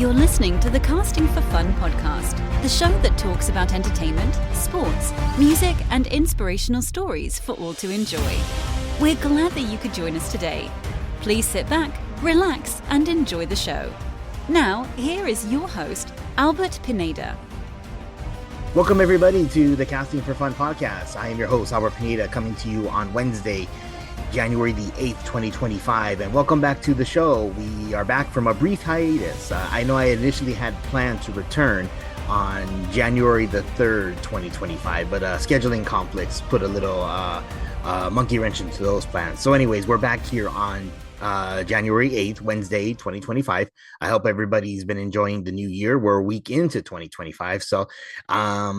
You're listening to the Casting for Fun podcast, the show that talks about entertainment, sports, music, and inspirational stories for all to enjoy. We're glad that you could join us today. Please sit back, relax, and enjoy the show. Now, here is your host, Albert Pineda. Welcome, everybody, to the Casting for Fun podcast. I am your host, Albert Pineda, coming to you on Wednesday, January the 8th, 2025, and welcome back to the show. We are back from a brief hiatus. I know I initially had planned to return on January the 3rd, 2025, but scheduling conflicts put a little monkey wrench into those plans. So anyways, we're back here on January 8th, Wednesday, 2025. I hope everybody's been enjoying the new year. We're a week into 2025. So I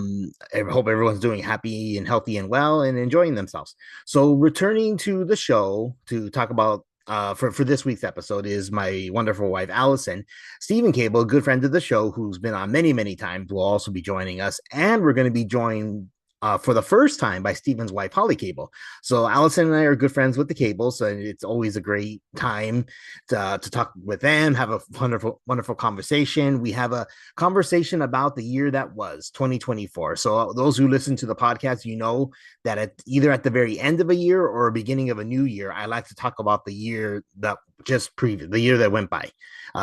hope everyone's doing happy and healthy and well and enjoying themselves. So returning to the show to talk about for this week's episode is my wonderful wife, Allison. Stephen Cable, a good friend of the show who's been on many times, will also be joining us. And we're going to be joined for the first time by Stephen's wife, Holly Cable. So Allison and I are good friends with the Cables, so it's always a great time to talk with them, have a wonderful conversation. We have a conversation about the year that was 2024. So those who listen to the podcast, you know that either at the very end of a year or beginning of a new year, I like to talk about the year that just previous, the year that went by.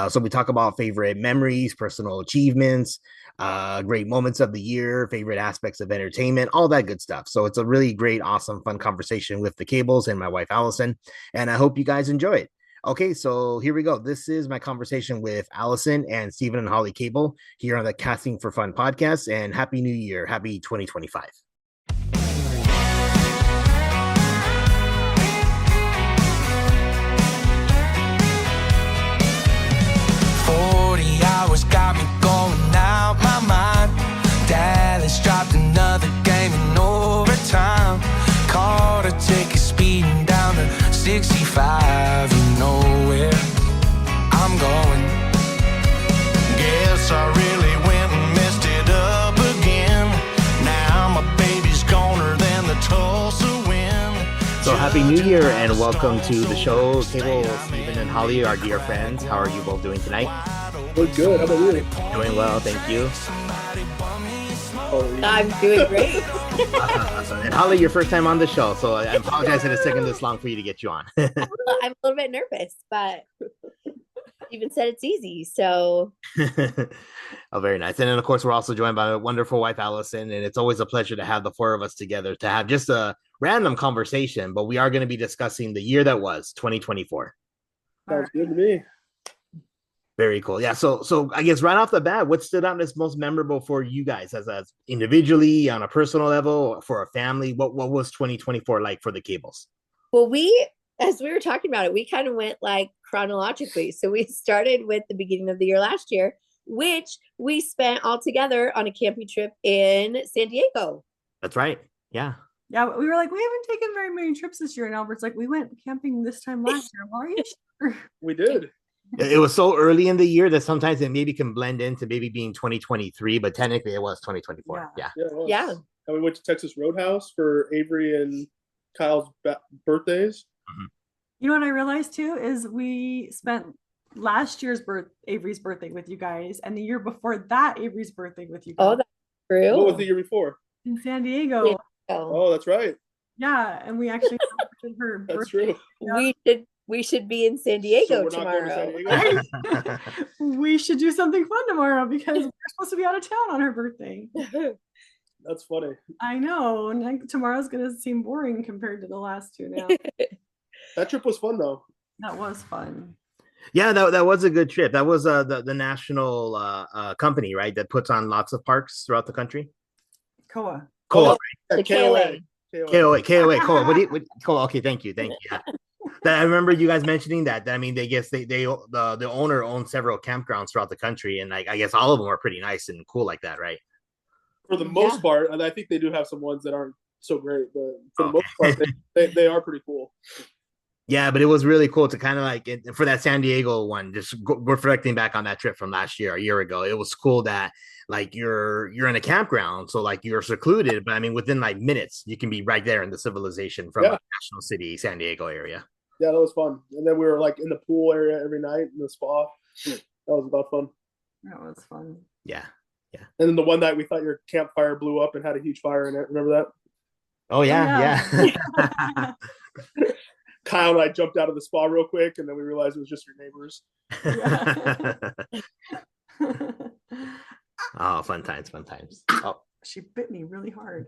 So we talk about favorite memories, personal achievements, great moments of the year, favorite aspects of entertainment, all that good stuff. So it's a really great, awesome, fun conversation with the Cables and my wife, Allison, and I hope you guys enjoy it. Okay, so here we go. This is my conversation with Allison and Stephen and Holly Cable here on the Casting for Fun podcast, and Happy New Year. Happy 2025. Hours got me going out my mind. Dallas dropped another game in overtime. Caught a ticket speeding down to 65. You know where I'm going. Guess I really went and messed it up again. Now my baby's goner than the Tulsa wind. So happy New Year and welcome to the show. Cable, Stephen, and Holly, our dear friends. How are you both doing tonight? We're good. How about you? Doing well, thank you. I'm doing great. And Holly, your first time on the show, so I apologize that it's taken this long for you to get you on. I'm a little bit nervous, but even said it's easy, so. Oh, very nice. And then, of course, we're also joined by my wonderful wife, Allison, and it's always a pleasure to have the four of us together to have just a random conversation, but we are going to be discussing the year that was, 2024. Sounds good to me. Very cool. Yeah. So I guess right off the bat, what stood out as most memorable for you guys as individually, on a personal level, for a family? What was 2024 like for the Cables? Well, as we were talking about it, we kind of went like chronologically. So we started with the beginning of the year last year, which we spent all together on a camping trip in San Diego. That's right. Yeah. Yeah, we were like, we haven't taken very many trips this year. And Albert's like, we went camping this time last year. Well, are you sure? We did. It was so early in the year that sometimes it maybe can blend into maybe being 2023, but technically it was 2024. Yeah. Yeah. And we went to Texas Roadhouse for Avery and Kyle's birthdays. Mm-hmm. You know what I realized too is we spent last year's Avery's birthday with you guys, and the year before that Avery's birthday with you guys. Oh, that's true. What was the year before? In San Diego. Oh, that's right. Yeah, and we actually celebrated her That's birthday. true. We should be in San Diego So we're not tomorrow. going to San Diego? We should do something fun tomorrow because we're supposed to be out of town on her birthday. That's funny. I know. And tomorrow's going to seem boring compared to the last two now. That trip was fun, though. That was fun. Yeah, that was a good trip. That was the national company, right, that puts on lots of parks throughout the country. Koa. Cool. The KOA. KOA. Cool. Okay, thank you. Yeah. I remember you guys mentioning that. I mean, the owner owns several campgrounds throughout the country, and I guess all of them are pretty nice and cool like that, right? For the most part, and I think they do have some ones that aren't so great, but for the most part, they are pretty cool. Yeah, but it was really cool to kind of like for that San Diego one, just reflecting back on that trip from last year, a year ago. It was cool that like you're in a campground, so like you're secluded, but I mean within like minutes you can be right there in the civilization from the national city, San Diego area. Yeah, that was fun. And then we were like in the pool area every night in the spa. That was about fun. That was fun. Yeah. And then the one night we thought your campfire blew up and had a huge fire in it. Remember that? Oh yeah. Kyle and I jumped out of the spa real quick, and then we realized it was just your neighbors. Oh, fun times. Oh, She bit me really hard.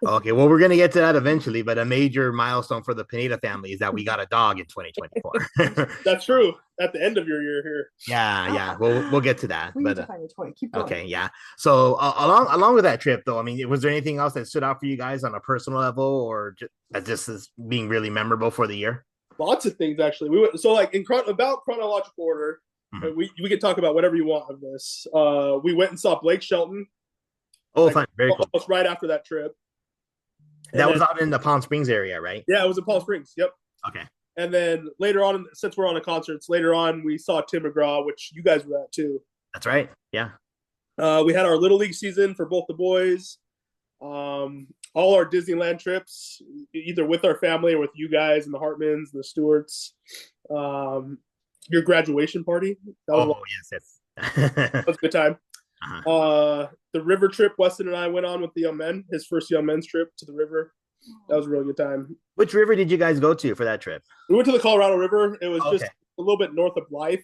okay. Well, we're gonna get to that eventually, but a major milestone for the Pineda family is that we got a dog in 2024. That's true. At the end of your year here. Yeah. We'll get to that. We need But to find a toy. Keep going. okay, yeah. So along with that trip, though, I mean, was there anything else that stood out for you guys on a personal level, or just as being really memorable for the year? Lots of things actually. We went so like about chronological order. Mhm. We can talk about whatever you want of this. We went and saw Blake Shelton. Oh, fun. Very cool. Almost right after that trip. That was out in the Palm Springs area, right? Yeah, it was in Palm Springs. Yep. Okay. And then later on, since we're on the concerts, later on we saw Tim McGraw, which you guys were at too. That's right. Yeah. We had our Little League season for both the boys. All our Disneyland trips, either with our family or with you guys and the Hartmans and the Stewarts. Your graduation party. That was yes. that was a good time. The river trip Weston and I went on with the young men, his first young men's trip to the river. That was a really good time. Which river did you guys go to for that trip? We went to the Colorado River. It was just a little bit north of Blythe.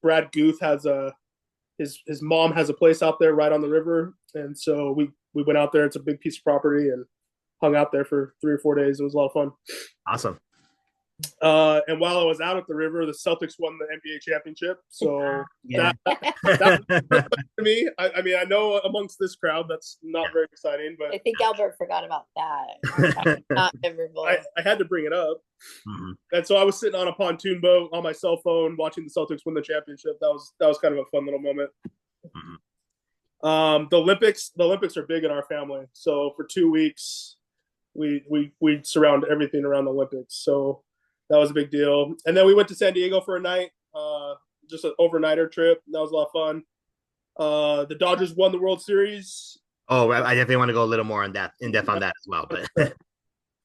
Brad Guth has his mom has a place out there right on the river, and so we went out there. It's a big piece of property and hung out there for 3 or 4 days. It was a lot of fun. Awesome. And while I was out at the river, the Celtics won the NBA championship. So that to me, I mean, I know amongst this crowd that's not very exciting, but I think Albert forgot about that. Not memorable. I had to bring it up. Mm-hmm. And so I was sitting on a pontoon boat on my cell phone watching the Celtics win the championship. That was kind of a fun little moment. Mm-hmm. The Olympics are big in our family. So for 2 weeks, we surround everything around the Olympics. So that was a big deal. And then we went to San Diego for a night, just an overnighter trip. That was a lot of fun. The Dodgers won the World Series. Oh, I definitely want to go a little more in depth on that as well. But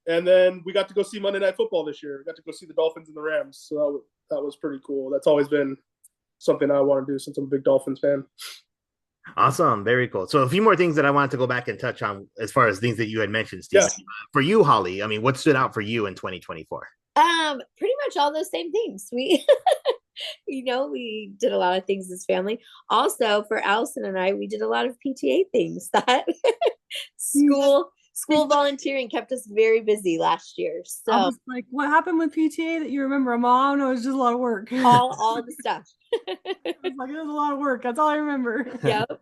and then we got to go see Monday Night Football this year. We got to go see the Dolphins and the Rams. So that was pretty cool. That's always been something I want to do since I'm a big Dolphins fan. Awesome. Very cool. So a few more things that I wanted to go back and touch on as far as things that you had mentioned, Steve. Yeah. For you, Holly, I mean, what stood out for you in 2024? Pretty much all those same things. We, we did a lot of things as family. Also, for Allison and I, we did a lot of PTA things. That school volunteering kept us very busy last year. So I was like, what happened with PTA that you remember? Mom, no, it was just a lot of work. all the stuff. It was a lot of work. That's all I remember. Yep.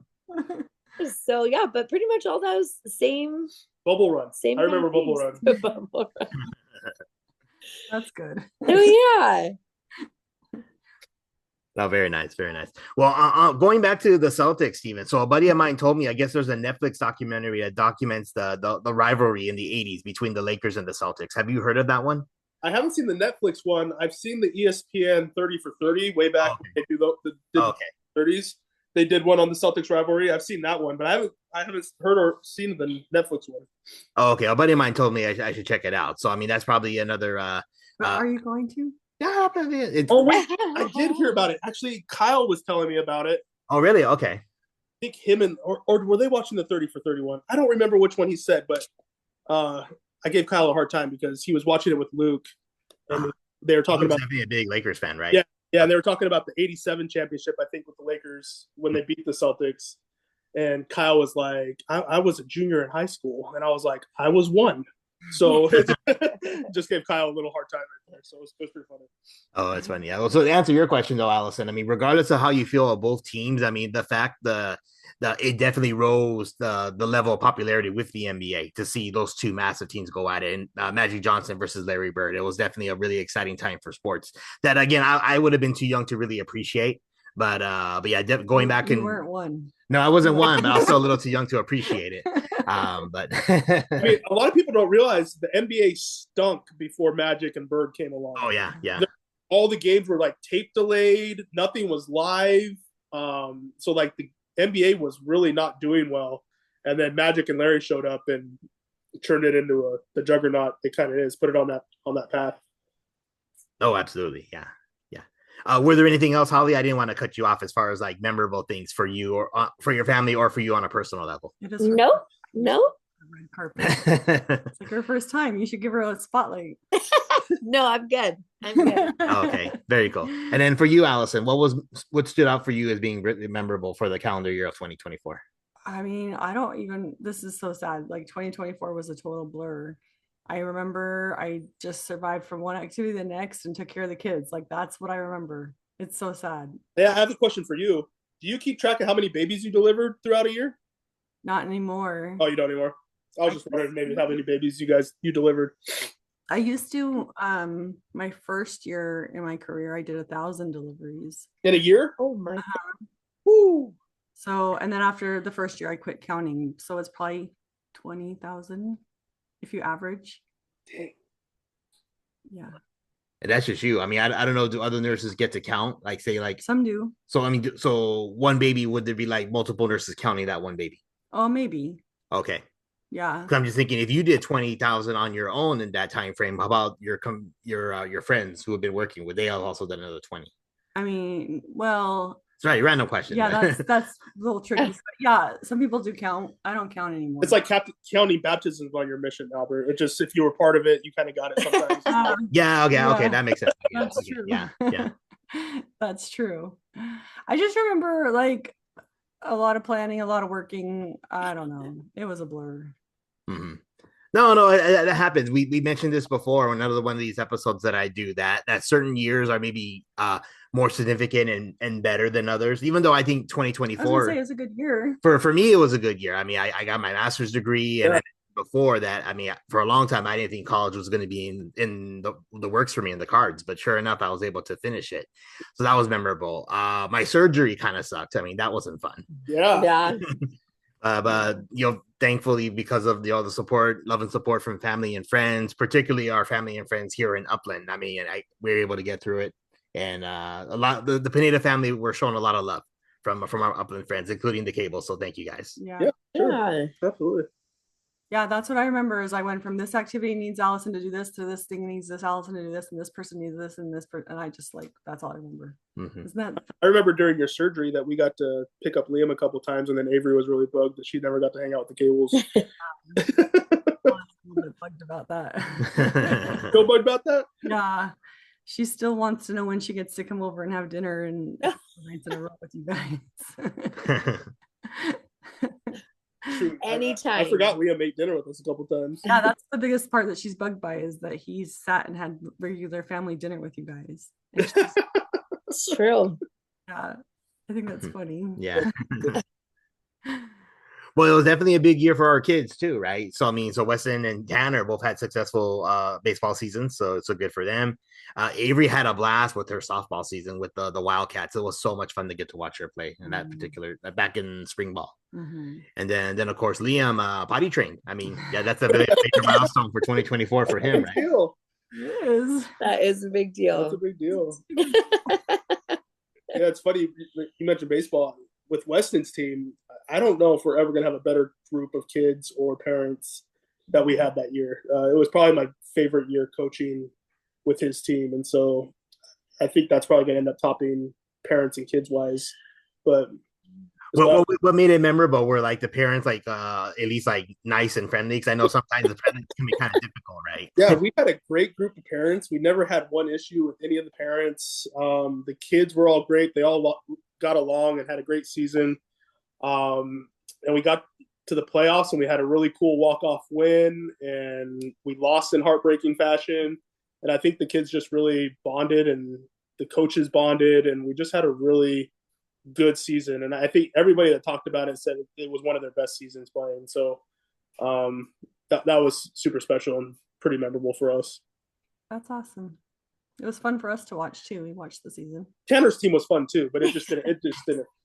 So yeah, but pretty much all those same bubble runs. I remember bubble runs. Bubble run. That's good. Oh yeah. Oh, very nice, very nice. Well, going back to the Celtics, Steven. So a buddy of mine told me, I guess there's a Netflix documentary that documents the rivalry in the 80s between the Lakers and the Celtics. Have you heard of that one? I haven't seen the Netflix one. I've seen the ESPN 30 for 30 way back. Okay. They do the 30s. They did one on the Celtics rivalry. I've seen that one, but I haven't heard or seen the Netflix one. Oh, okay. A buddy of mine told me I should check it out. So I mean, that's probably another. Are you going to? Yeah, wait, I did hear about it. Actually, Kyle was telling me about it. Oh, really? Okay. I think him or were they watching the 30 for 31? I don't remember which one he said, but I gave Kyle a hard time because he was watching it with Luke, and they were talking about definitely a big Lakers fan, right? Yeah, and they were talking about the '87 championship, I think, with the Lakers when they beat the Celtics. And Kyle was like, I was a junior in high school, and I was like, I was one. So just gave Kyle a little hard time right there. So it was pretty funny. Oh, that's funny. Yeah. Well, so to answer your question though, Allison, I mean, regardless of how you feel about both teams, I mean, the fact it definitely rose the level of popularity with the NBA to see those two massive teams go at it. And Magic Johnson versus Larry Bird, it was definitely a really exciting time for sports that, again, I would have been too young to really appreciate. But yeah, going back and weren't one. No, I wasn't one, but I was still a little too young to appreciate it. But I mean, a lot of people don't realize the NBA stunk before Magic and Bird came along. Oh yeah. All the games were like tape delayed. Nothing was live. So like the NBA was really not doing well. And then Magic and Larry showed up and turned it into the juggernaut it kind of is. Put it on that path. Oh, absolutely. Yeah. Were there anything else, Holly? I didn't want to cut you off as far as like memorable things for you or for your family or for you on a personal level. It is No. red carpet. It's like her first time. You should give her a spotlight. No, I'm good. I'm good. Okay, very cool. And then for you, Allison, what stood out for you as being really memorable for the calendar year of 2024? I mean, this is so sad. Like 2024 was a total blur. I remember I just survived from one activity to the next and took care of the kids. Like that's what I remember. It's so sad. Yeah, I have a question for you. Do you keep track of how many babies you delivered throughout a year? Not anymore. Oh, you don't anymore? I was just wondering maybe how many babies you delivered. I used to, my first year in my career, I did 1,000 deliveries. In a year? Oh my God. Woo! So, and then after the first year, I quit counting. So it's probably 20,000 if you average. Dang. Yeah. And that's just you. I mean, I don't know. Do other nurses get to count? Like, say, like Some do. So, I mean, so one baby, would there be like multiple nurses counting that one baby? Oh, maybe. Okay. Yeah. 'Cause I'm just thinking, if you did 20,000 on your own in that time frame, how about your friends who have been working? Would they have also done another 20? I mean, well, Sorry, random question. yeah, that's a little tricky. But yeah, some people do count. I don't count anymore. It's like counting baptisms on your mission, Albert. It just, if you were part of it, you kind of got it sometimes. Yeah. Okay. Yeah. Okay. That makes sense. That's Okay, true. Yeah. That's true. I just remember like a lot of planning, a lot of working. I don't know. It was a blur. Mm-hmm. No, that happens. We mentioned this before on another one of these episodes that I do, that certain years are maybe more significant and better than others. Even though I think 2024 is a good year. For me, it was a good year. I mean, I got my master's degree, and before that, I mean, for a long time, I didn't think college was going to be in the works for me, in the cards. But sure enough, I was able to finish it, so that was memorable. My surgery kind of sucked. I mean, that wasn't fun. Yeah. But thankfully, because of the support, love and support from family and friends, particularly our family and friends here in Upland. I mean, we were able to get through it, and the Pineda family were showing a lot of love from our Upland friends, including the cable. So thank you guys. Yeah. Sure. Absolutely. Yeah, that's what I remember. Is I went from this activity needs Allison to do this to this thing needs this Allison to do this, and this person needs this and this person, and I just that's all I remember. Mm-hmm. Isn't that? I remember during your surgery that we got to pick up Liam a couple times, and then Avery was really bugged that she never got to hang out with the cables. I'm a little bit bugged about that. Still bugged about that? Yeah, she still wants to know when she gets to come over and have dinner and nights in a row with you guys. Shoot, Anytime. I forgot Liam ate dinner with us a couple times. Yeah, that's the biggest part that she's bugged by, is that he's sat and had regular family dinner with you guys. It's true. Yeah, I think that's funny. Yeah. Well, it was definitely a big year for our kids too, right? So I mean, Weston and Tanner both had successful baseball seasons, so good for them. Avery had a blast with her softball season with the Wildcats. It was so much fun to get to watch her play in that particular back in spring ball. Mm-hmm. And then of course Liam potty trained. I mean, yeah, that's a major milestone for 2024 for him, right? It is. That is a big deal. That's a big deal. Yeah, it's funny you mentioned baseball. With Weston's team, I don't know if we're ever going to have a better group of kids or parents that we had that year. It was probably my favorite year coaching with his team. And so I think that's probably going to end up topping parents and kids wise. But what made it memorable were like the parents, like at least like nice and friendly, because I know sometimes the parents can be kind of difficult, right? Yeah, we had a great group of parents. We never had one issue with any of the parents. The kids were all great. They all got along and had a great season. And we got to the playoffs and we had a really cool walk-off win, and we lost in heartbreaking fashion. And I think the kids just really bonded, and the coaches bonded, and we just had a really good season. And I think everybody that talked about it said it was one of their best seasons playing. So that was super special and pretty memorable for us. That's awesome. It was fun for us to watch too. We watched the season. Tanner's team was fun too, but it just didn't.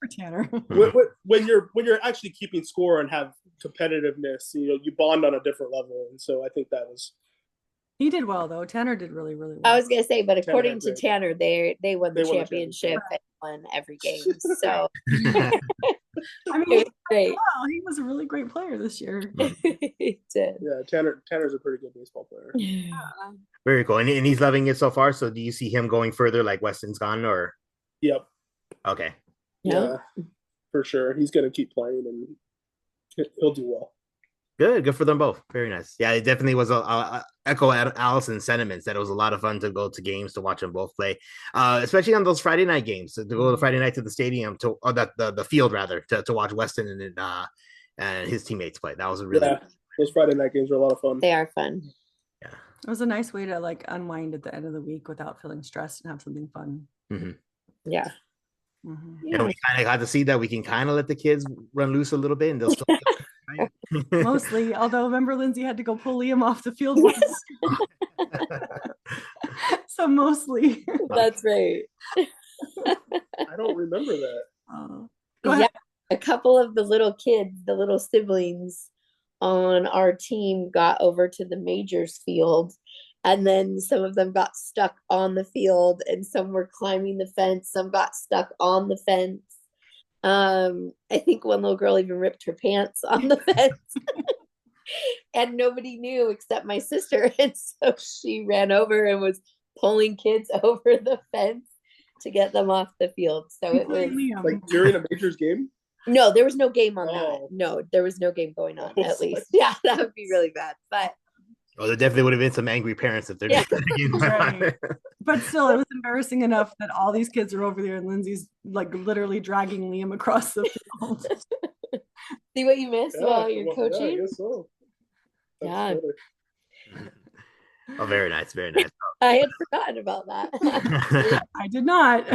For Tanner. when you're actually keeping score and have competitiveness, you bond on a different level. And so I think that was. He did well though. Tanner did really, really well. I was gonna say, but according to Tanner, they won the championship and won every game. So I mean, It was great. well, he was a really great player this year. It did. Yeah, Tanner's a pretty good baseball player. Very cool. And he's loving it so far. So do you see him going further like Weston's gone or? Yep. Okay. Yeah, for sure. He's going to keep playing and he'll do well. Good for them both. Very nice. Yeah, it definitely was a echo Allison's sentiments that it was a lot of fun to go to games to watch them both play, especially on those Friday night games. To go to Friday night to the stadium or the field rather to watch Weston and his teammates play. That was a really those Friday night games are a lot of fun. They are fun. Yeah, it was a nice way to like unwind at the end of the week without feeling stressed and have something fun. Mm-hmm. Yeah. Mm-hmm. And we kind of got to see that we can kind of let the kids run loose a little bit, and they'll still. Mostly, although remember Lindsay had to go pull Liam off the field once. So mostly. That's right. I don't remember that. Go ahead. A couple of the little kids, the little siblings on our team got over to the majors field, and then some of them got stuck on the field and some were climbing the fence, some got stuck on the fence. I think one little girl even ripped her pants on the fence. And nobody knew except my sister, and so she ran over and was pulling kids over the fence to get them off the field. So it was like during a majors game. No, there was no game on that. No, there was no game going on. At least, yeah, that would be really bad. But there definitely would have been some angry parents if they're right. But still, it was embarrassing enough that all these kids are over there and Lindsay's like literally dragging Liam across the field. See what you missed while you're coaching? Yeah, I guess so. Yeah. Oh, very nice, very nice. I had forgotten about that. I did not.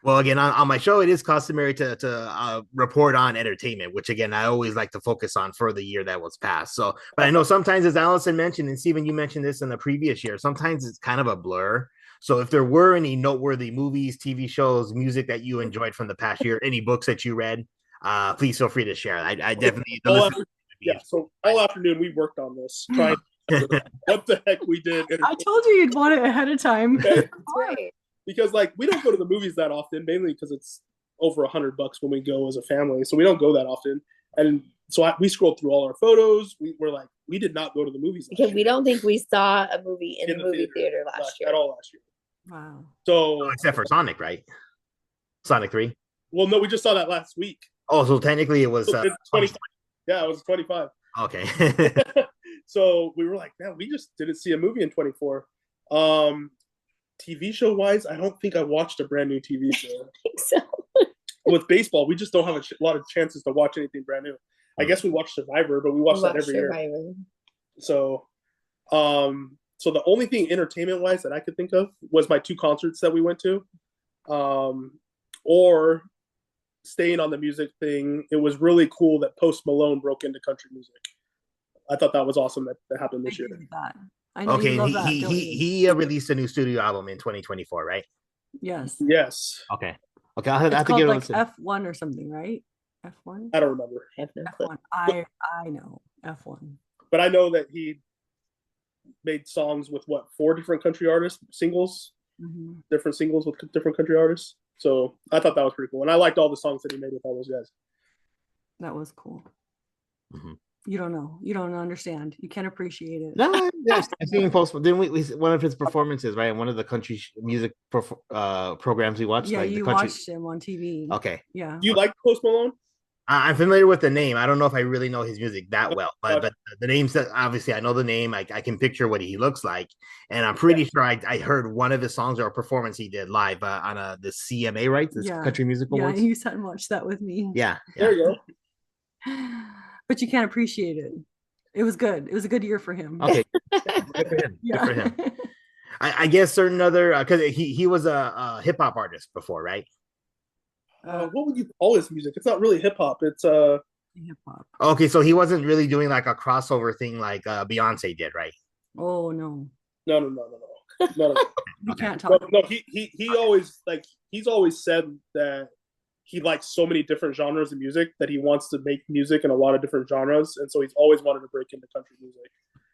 Well, again, on my show, it is customary to report on entertainment, which, again, I always like to focus on for the year that was past. So, but I know sometimes, as Allison mentioned, and Stephen, you mentioned this in the previous year, sometimes it's kind of a blur. So if there were any noteworthy movies, TV shows, music that you enjoyed from the past year, any books that you read, please feel free to share. I definitely so all afternoon we worked on this, trying to what the heck we did. I told you you'd want it ahead of time. Okay? That's right. Because like we don't go to the movies that often, mainly because it's over $100 when we go as a family, so we don't go that often. And so we scrolled through all our photos. We're like, we did not go to the movies. Because we don't think we saw a movie in the movie theater last year at all last year. Wow. So except for Sonic, right? Sonic 3. Well, no, we just saw that last week. Oh, so technically it was 20. Yeah, it was 25. Okay. So we were like, man, we just didn't see a movie in 24. TV show wise, I don't think I watched a brand new TV show. I think so. With baseball, we just don't have a lot of chances to watch anything brand new. I guess we watched Survivor, but we watch that every year. So, so the only thing entertainment wise that I could think of was my 2 concerts that we went to, or staying on the music thing. It was really cool that Post Malone broke into country music. I thought that was awesome that happened this year. Okay, he released a new studio album in 2024, right? Yes. Okay, I'll have to give it like F1 or something, right? F1. I don't remember. F1. I know F1. But I know that he made songs with 4 different country artists, singles, different singles with different country artists. So I thought that was pretty cool, and I liked all the songs that he made with all those guys. That was cool. You don't know. You don't understand. You can't appreciate it. No, yes, I've seen Post. Didn't we one of his performances, right? One of the country music programs we watched. Yeah, like you watched him on TV. Okay. Yeah. You like Post Malone? I'm familiar with the name. I don't know if I really know his music that well, but the names that obviously I know the name. I can picture what he looks like, and I'm pretty sure I heard one of his songs or a performance he did live on the CMA, right? This Country Music Awards. Yeah, you sat and watched that with me. Yeah. There you go. But you can't appreciate it. It was good. It was a good year for him. Okay. Good for him. Yeah. Good for him. I guess certain other because he was a hip hop artist before, right? What would you call his music? It's not really hip hop. It's hip hop. Okay, so he wasn't really doing like a crossover thing like Beyonce did, right? Oh no. No. You can't talk. No, he always he's always said that he likes so many different genres of music that he wants to make music in a lot of different genres, and so he's always wanted to break into country music.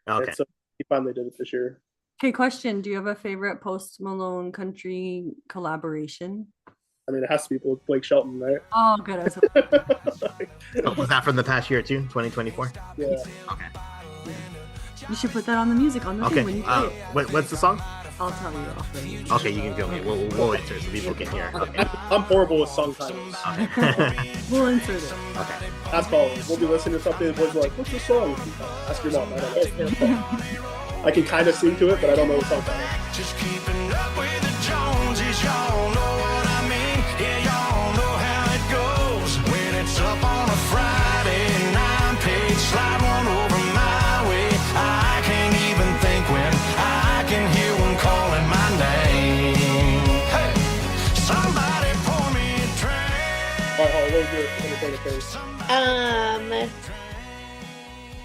Okay. And so he finally did it this year. Okay, question. Do you have a favorite Post Malone country collaboration? I mean, it has to be Blake Shelton, right? Oh, good. I was Was that from the past year too, 2024? Yeah. Okay. You should put that on the music on the thing when you play it. What's the song? I'll tell you off the Okay, you can tell me. We'll insert so people can hear. Okay. I'm horrible with song titles. We'll insert it. Okay. Ask Paul. We'll be listening to something, and the boys are like, "What's the song?" Ask your mom. I don't know. I can kind of sing to it, but I don't know the song title. Just keeping up with the Joneses, y'all know what I mean. Yeah, y'all know how it goes when it's up on a Friday, 9-page slide one over my way. I can't even think when I can hear one calling my name. Hey, somebody pour me a drink. All right, Holly, what was your entertainment phase?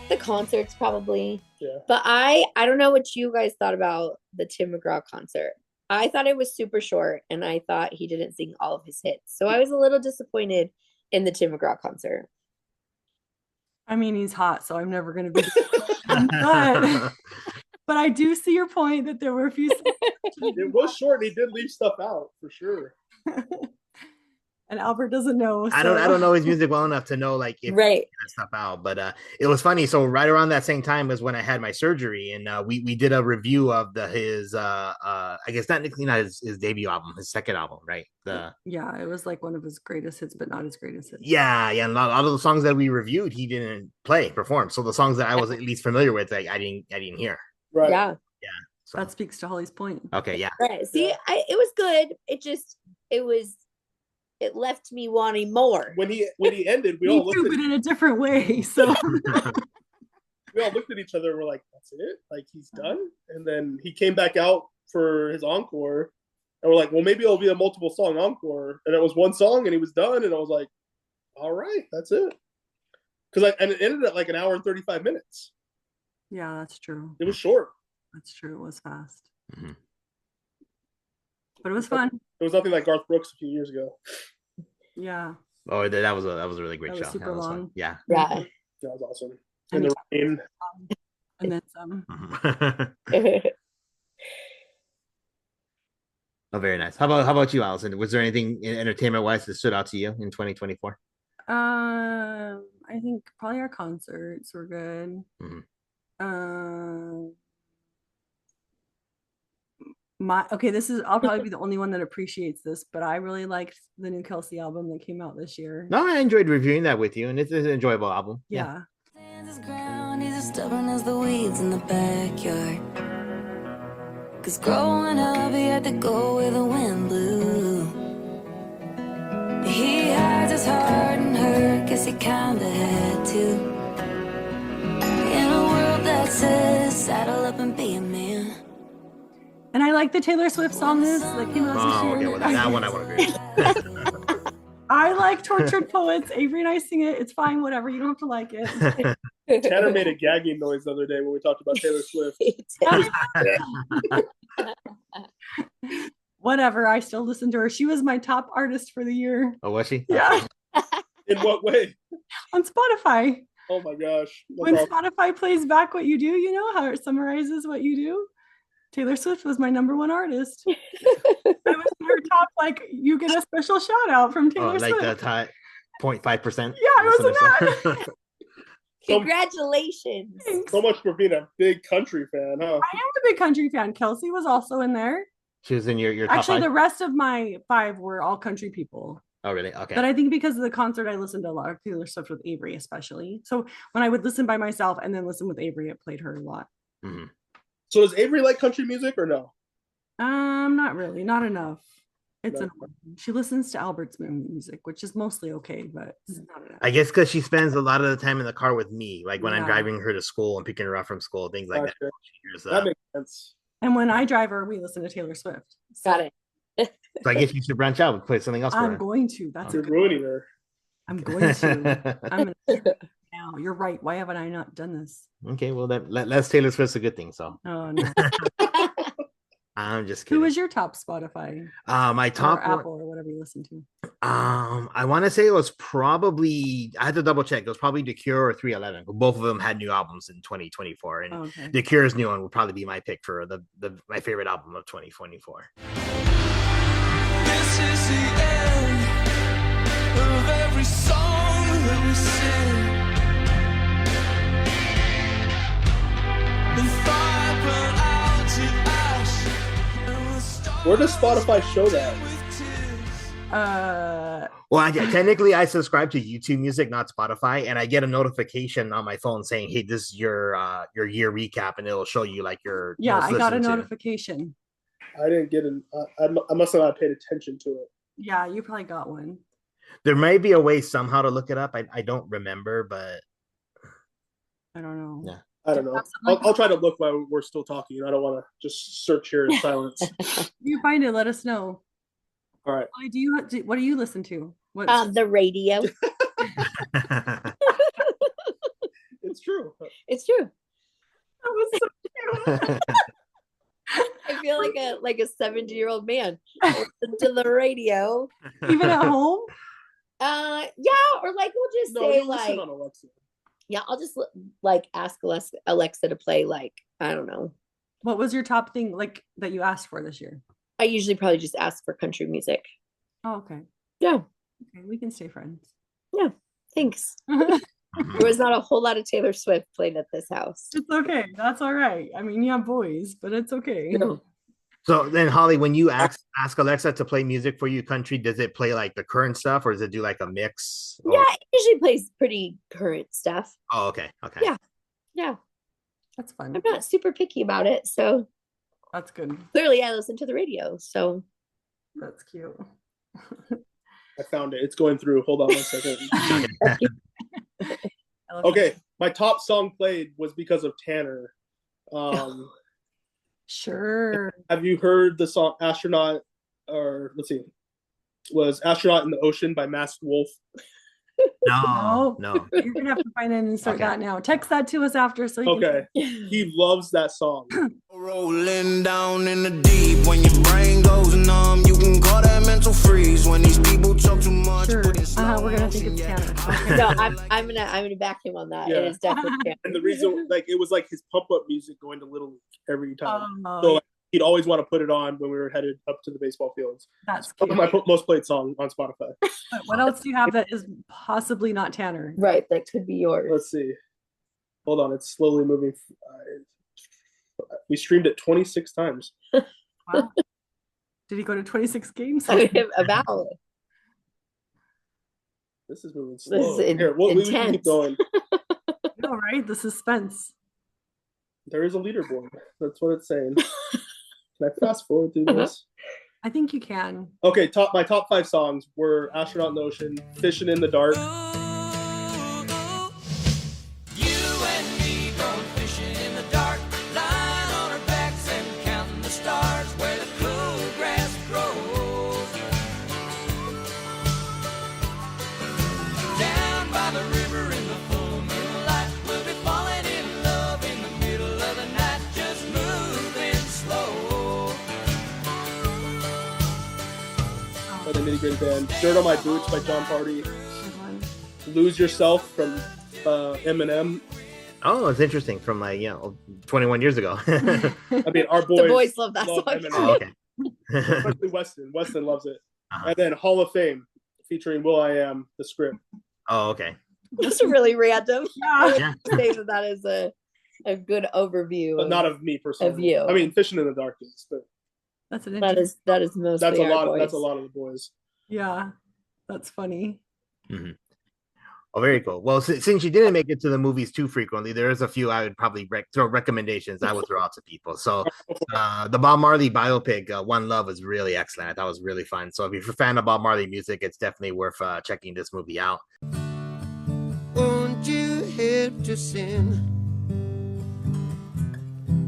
The concerts probably. Yeah. But I don't know what you guys thought about the Tim McGraw concert. I thought it was super short, and I thought he didn't sing all of his hits. So I was a little disappointed in the Tim McGraw concert. I mean, he's hot, so I'm never going to be but I do see your point that there were a few It was short, and he did leave stuff out for sure. and Albert doesn't know. I don't know his music well enough to know like if Right. that stuff out. But it was funny. So right around that same time was when I had my surgery, and we did a review of his I guess not his debut album, his second album, right? Yeah, it was like one of his greatest hits, but not his greatest hits. Yeah, and a lot of the songs that we reviewed, he didn't perform. So the songs that I was at least familiar with, like I didn't hear. Right. Yeah. So. That speaks to Holly's point. Okay, yeah. Right. See, it was good. It left me wanting more. When he ended, we Me all too, looked but at in a different way. So each other and we're like, "That's it? Like he's done?" And then he came back out for his encore, and we're like, "Well, maybe it'll be a multiple song encore." And it was one song, and he was done. And I was like, "All right, that's it." And it ended at like an hour and 35 minutes. yeah, that's true. It was short. That's true. It was fast. Mm-hmm. But it was fun. It was nothing like Garth Brooks a few years ago. Yeah. Oh, that was a really great That was show. super That was fun. long. Yeah. Yeah. That was awesome. And And the rain. And then some. Oh, very nice. How about you, Allison? Was there anything entertainment wise that stood out to you in 2024? I think probably our concerts were good. Mhm. I'll probably be the only one that appreciates this, but I really liked the new Kelsey album that came out this year. No, I enjoyed reviewing that with you, and it's an enjoyable album. Yeah. Stands his ground, he's as stubborn as the weeds in the backyard. 'Cause growing up, he had to go where the wind blew. He hides his heart and hurt, guess he kinda had to. In a world that says, saddle up and be a man. And I like the Taylor Swift song that came out this Oh, year. okay. Well, that one I would agree. I like Tortured Poets. Avery and I sing it. It's fine, whatever. You don't have to like it. Tanner made a gagging noise the other day when we talked about Taylor Swift. Whatever. I still listen to her. She was my top artist for the year. Oh, was she? Yeah. In what way? On Spotify. Oh my gosh. That's When awesome. Spotify plays back what you do, you know how it summarizes what you do. Taylor Swift was my number one artist. I was in her top, like, you get a special shout out from Taylor like Swift. the 0.5%. Yeah, I was in that. Congratulations. Thanks. So much for being a big country fan, huh? I am a big country fan. Kelsey was also in there. She was in your top Actually, five? the rest of my 5 were all country people. Oh, really? Okay. But I think because of the concert, I listened to a lot of Taylor Swift with Avery, especially. So when I would listen by myself and then listen with Avery, it played her a lot. Mm-hmm. So does Avery like country music or no? Not really, not enough. It's No. annoying. She listens to Albert's music, which is mostly okay, but it's not enough. I guess because she spends a lot of the time in the car with me, like when I'm Yeah. driving her to school and picking her up from school, things like that. Gotcha. She hears, That makes sense. And when I drive her, we listen to Taylor Swift. So Got it. so I guess you should branch out and play something else for I'm her. going to. That's a You're good ruining one. her. I'm going to. I'm going to now. You're right. Why haven't I not done this? Okay, well, that's Taylor Swift's a good thing. So Oh no. I'm just kidding. Who was your top Spotify? My top or one, Apple or whatever you listen to? I want to say it was probably, I had to double check. It was probably The Cure or 311. Both of them had new albums in 2024, and Oh, okay. The Cure's new one would probably be my pick for my favorite album of 2024. This is the end. Where does Spotify show that? Well, technically, I subscribe to YouTube Music, not Spotify, and I get a notification on my phone saying, "Hey, this is your year recap," and it'll show you like your Yeah, most I got a listened to. notification. I didn't get an. I must have not paid attention to it. Yeah, you probably got one. There may be a way somehow to look it up. I don't remember, but I don't know. Yeah. I don't know. I'll try to look while we're still talking. I don't want to just search here in silence. If you find it, let us know. All right. What do you listen to? What's The radio. It's true. It's true. That was so cute. I feel like a 70-year-old man. Listen to the radio. Even at home? Yeah, or like we'll just No, say you listen like, on Alexa. yeah, I'll just like ask Alexa to play like, I don't know. What was your top thing like that you asked for this year? I usually probably just ask for country music. Oh, okay. Yeah, Okay, we can stay friends. thanks. There was not a whole lot of Taylor Swift played at this house. It's okay. That's all right. I mean, you have boys, but it's okay. Yeah. So then, Holly, when you ask Alexa to play music for you, country, does it play like the current stuff, or does it do like a mix? Yeah, it usually plays pretty current stuff. Oh, okay. Okay. Yeah, That's fun. I'm not super picky about it, so That's good. clearly I listen to the radio. So That's cute. I found it. It's going through. Hold on one second. I love Okay, my top song played was because of Tanner. Sure. Have you heard the song Astronaut, or let's see, was Astronaut in the Ocean by Masked Wolf? No. You're gonna have to find it and insert that now. Text that to us after so you Okay, he loves that song. Rolling down in the deep when your brain goes numb. You can call that mental freeze when these people talk too much. Sure. Put in slow We're gonna think it's motion, Tanner. yeah. Okay. no, I'm gonna back him on that. Yeah. It is definitely Tanner. And the reason, like, it was like his pump up music going to Little League every time. Oh, So like, he'd always want to put it on when we were headed up to the baseball fields. that's Probably cute. my most played song on Spotify. But what else do you have that is possibly not Tanner? Right, that could be yours. Let's see. Hold on, it's slowly moving. We streamed it 26 times. Wow. Did he go to 26 games? About This is moving This slow. is Here, we can intense. keep going. No, right? The suspense. There is a leaderboard. That's what it's saying. Can I fast forward through this? I think you can. Okay, my top 5 songs were Astronaut in the Ocean, Fishing in the Dark. You and me going fishing in the dark, lying on our backs and counting the stars where the cool grass grows. Down by the river in the full moonlight, we'll be falling in love in the middle of the night, just moving slow. By the Nitty Gritty Band. Dirt on My Boots by John Party. Good one. Lose Yourself from Eminem. Oh, it's interesting. From 21 years ago. I mean, our boys, the boys love that song. Eminem. Oh, okay. Especially Weston. Weston loves it. Uh-huh. And then Hall of Fame featuring Will I Am, the script. Oh, okay. That's really random. Yeah. Yeah. Say that is a good overview. But not of me personally. Of you. I mean, Fishing in the Dark is, but That's an that is mostly that's a our lot. boys. That's a lot of the boys. Yeah. That's funny. Mm-hmm. Oh, very cool. Well, since you didn't make it to the movies too frequently, there's a few I would probably throw recommendations I would throw out to people. So the Bob Marley biopic, One Love, was really excellent. I thought it was really fun. So if you're a fan of Bob Marley music, it's definitely worth checking this movie out. Won't you help to sing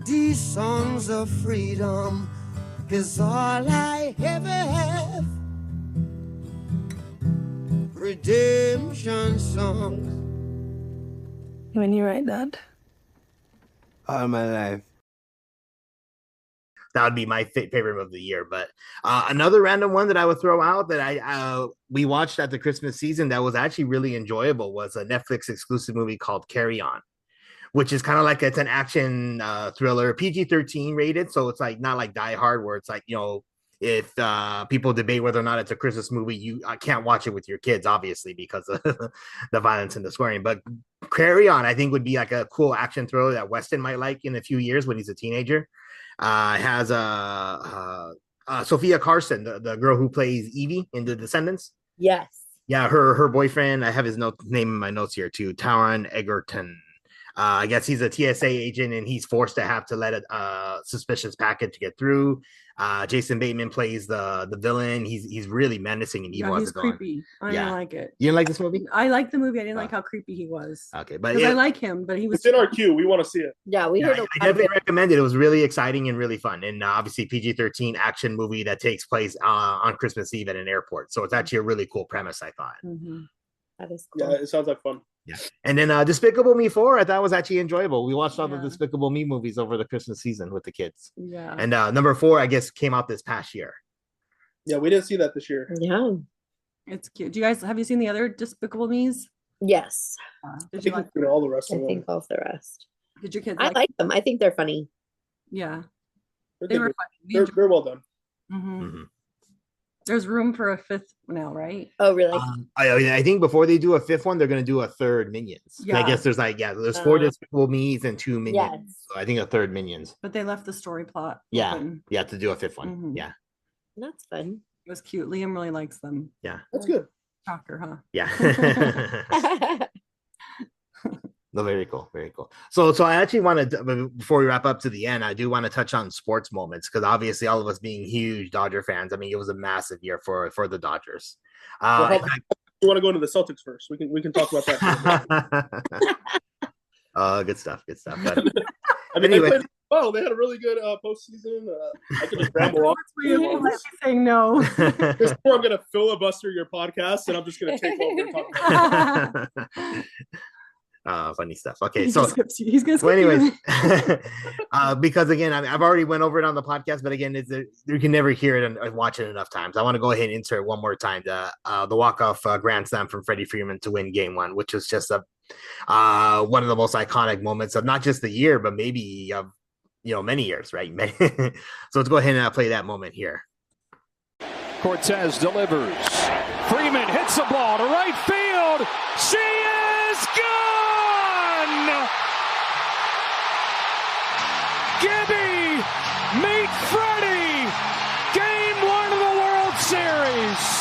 these songs of freedom? 'Cause all I ever have, redemption songs. When you write that? All my life. That would be my favorite of the year. But another random one that I would throw out that we watched at the Christmas season that was actually really enjoyable was a Netflix exclusive movie called Carry On, which is kind of like it's an action thriller, PG-13 rated. So it's like not like Die Hard, where it's like, if people debate whether or not it's a Christmas movie, you can't watch it with your kids, obviously, because of the violence and the swearing. But Carry On, I think, would be like a cool action thriller that Weston might like in a few years when he's a teenager. It has a Sophia Carson, the girl who plays Evie in The Descendants. Yes. Yeah, her boyfriend. I have his name in my notes here too. Taron Egerton. I guess he's a TSA agent, and he's forced to have to let a suspicious package get through. Jason Bateman plays the villain. He's really menacing and evil. Yeah, he's creepy. I didn't like it. You didn't like this movie? I liked the movie. I didn't like how creepy he was. Okay, but I like him, but he was. It's in our queue. We want to see it. Yeah, we heard. I definitely recommend it. It was really exciting and really fun, and obviously PG-13 action movie that takes place on Christmas Eve at an airport. So it's actually a really cool premise, I thought. Mm-hmm. That is cool. Yeah, it sounds like fun. Yeah, and then Despicable Me 4, I thought was actually enjoyable. We watched all the Despicable Me movies over the Christmas season with the kids. Yeah, and number 4, I guess, came out this past year. Yeah, we didn't see that this year. Yeah, it's cute. Do you guys have you seen the other Despicable Me's? Yes. Did you like all the rest? I think all the rest. Did your kids? I like them. I think they're funny. Yeah, they were funny. They're well done. Mm-hmm. Mm-hmm. There's room for a 5th now, right? Oh, really? I think before they do a 5th one, they're going to do a 3rd Minions. Yeah. I guess there's 4 Despicable Me's and 2 Minions. Yes. So I think a 3rd Minions. But they left the story plot. Yeah, open. yeah, to do a 5th one. Mm-hmm. Yeah, that's fun. It was cute. Liam really likes them. Yeah, that's good. Shocker, huh? Yeah. No, very cool, very cool. So I actually wanted to, before we wrap up to the end, I do want to touch on sports moments, because obviously all of us being huge Dodger fans, I mean, it was a massive year for the Dodgers. You want to go into the Celtics first? We can talk about that. Good stuff. But, I mean, anyway. They had a really good postseason. I could just ramble on. Saying no. Just before I'm going to filibuster your podcast, and I'm just going to take over and talk about it. Funny stuff. Okay, he's so anyways, because again, I've already went over it on the podcast, but again, you can never hear it and watch it enough times. I want to go ahead and insert one more time the walk-off grand slam from Freddie Freeman to win Game 1, which was just one of the most iconic moments of not just the year, but maybe of many years, right? So let's go ahead and play that moment here. Cortez delivers. Freeman hits the ball to right field. She is gone! Gibby, meet Freddie. Game 1 of the World Series.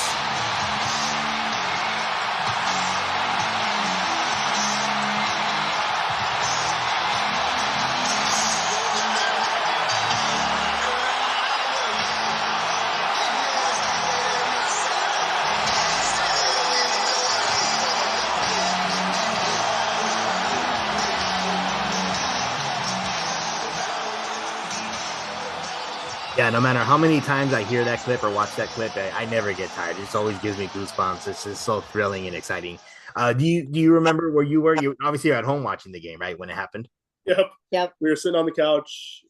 Yeah, no matter how many times I hear that clip or watch that clip, I never get tired. It just always gives me goosebumps. It's just so thrilling and exciting. Do you remember where you were? You obviously were at home watching the game, right, when it happened? Yep. We were sitting on the couch.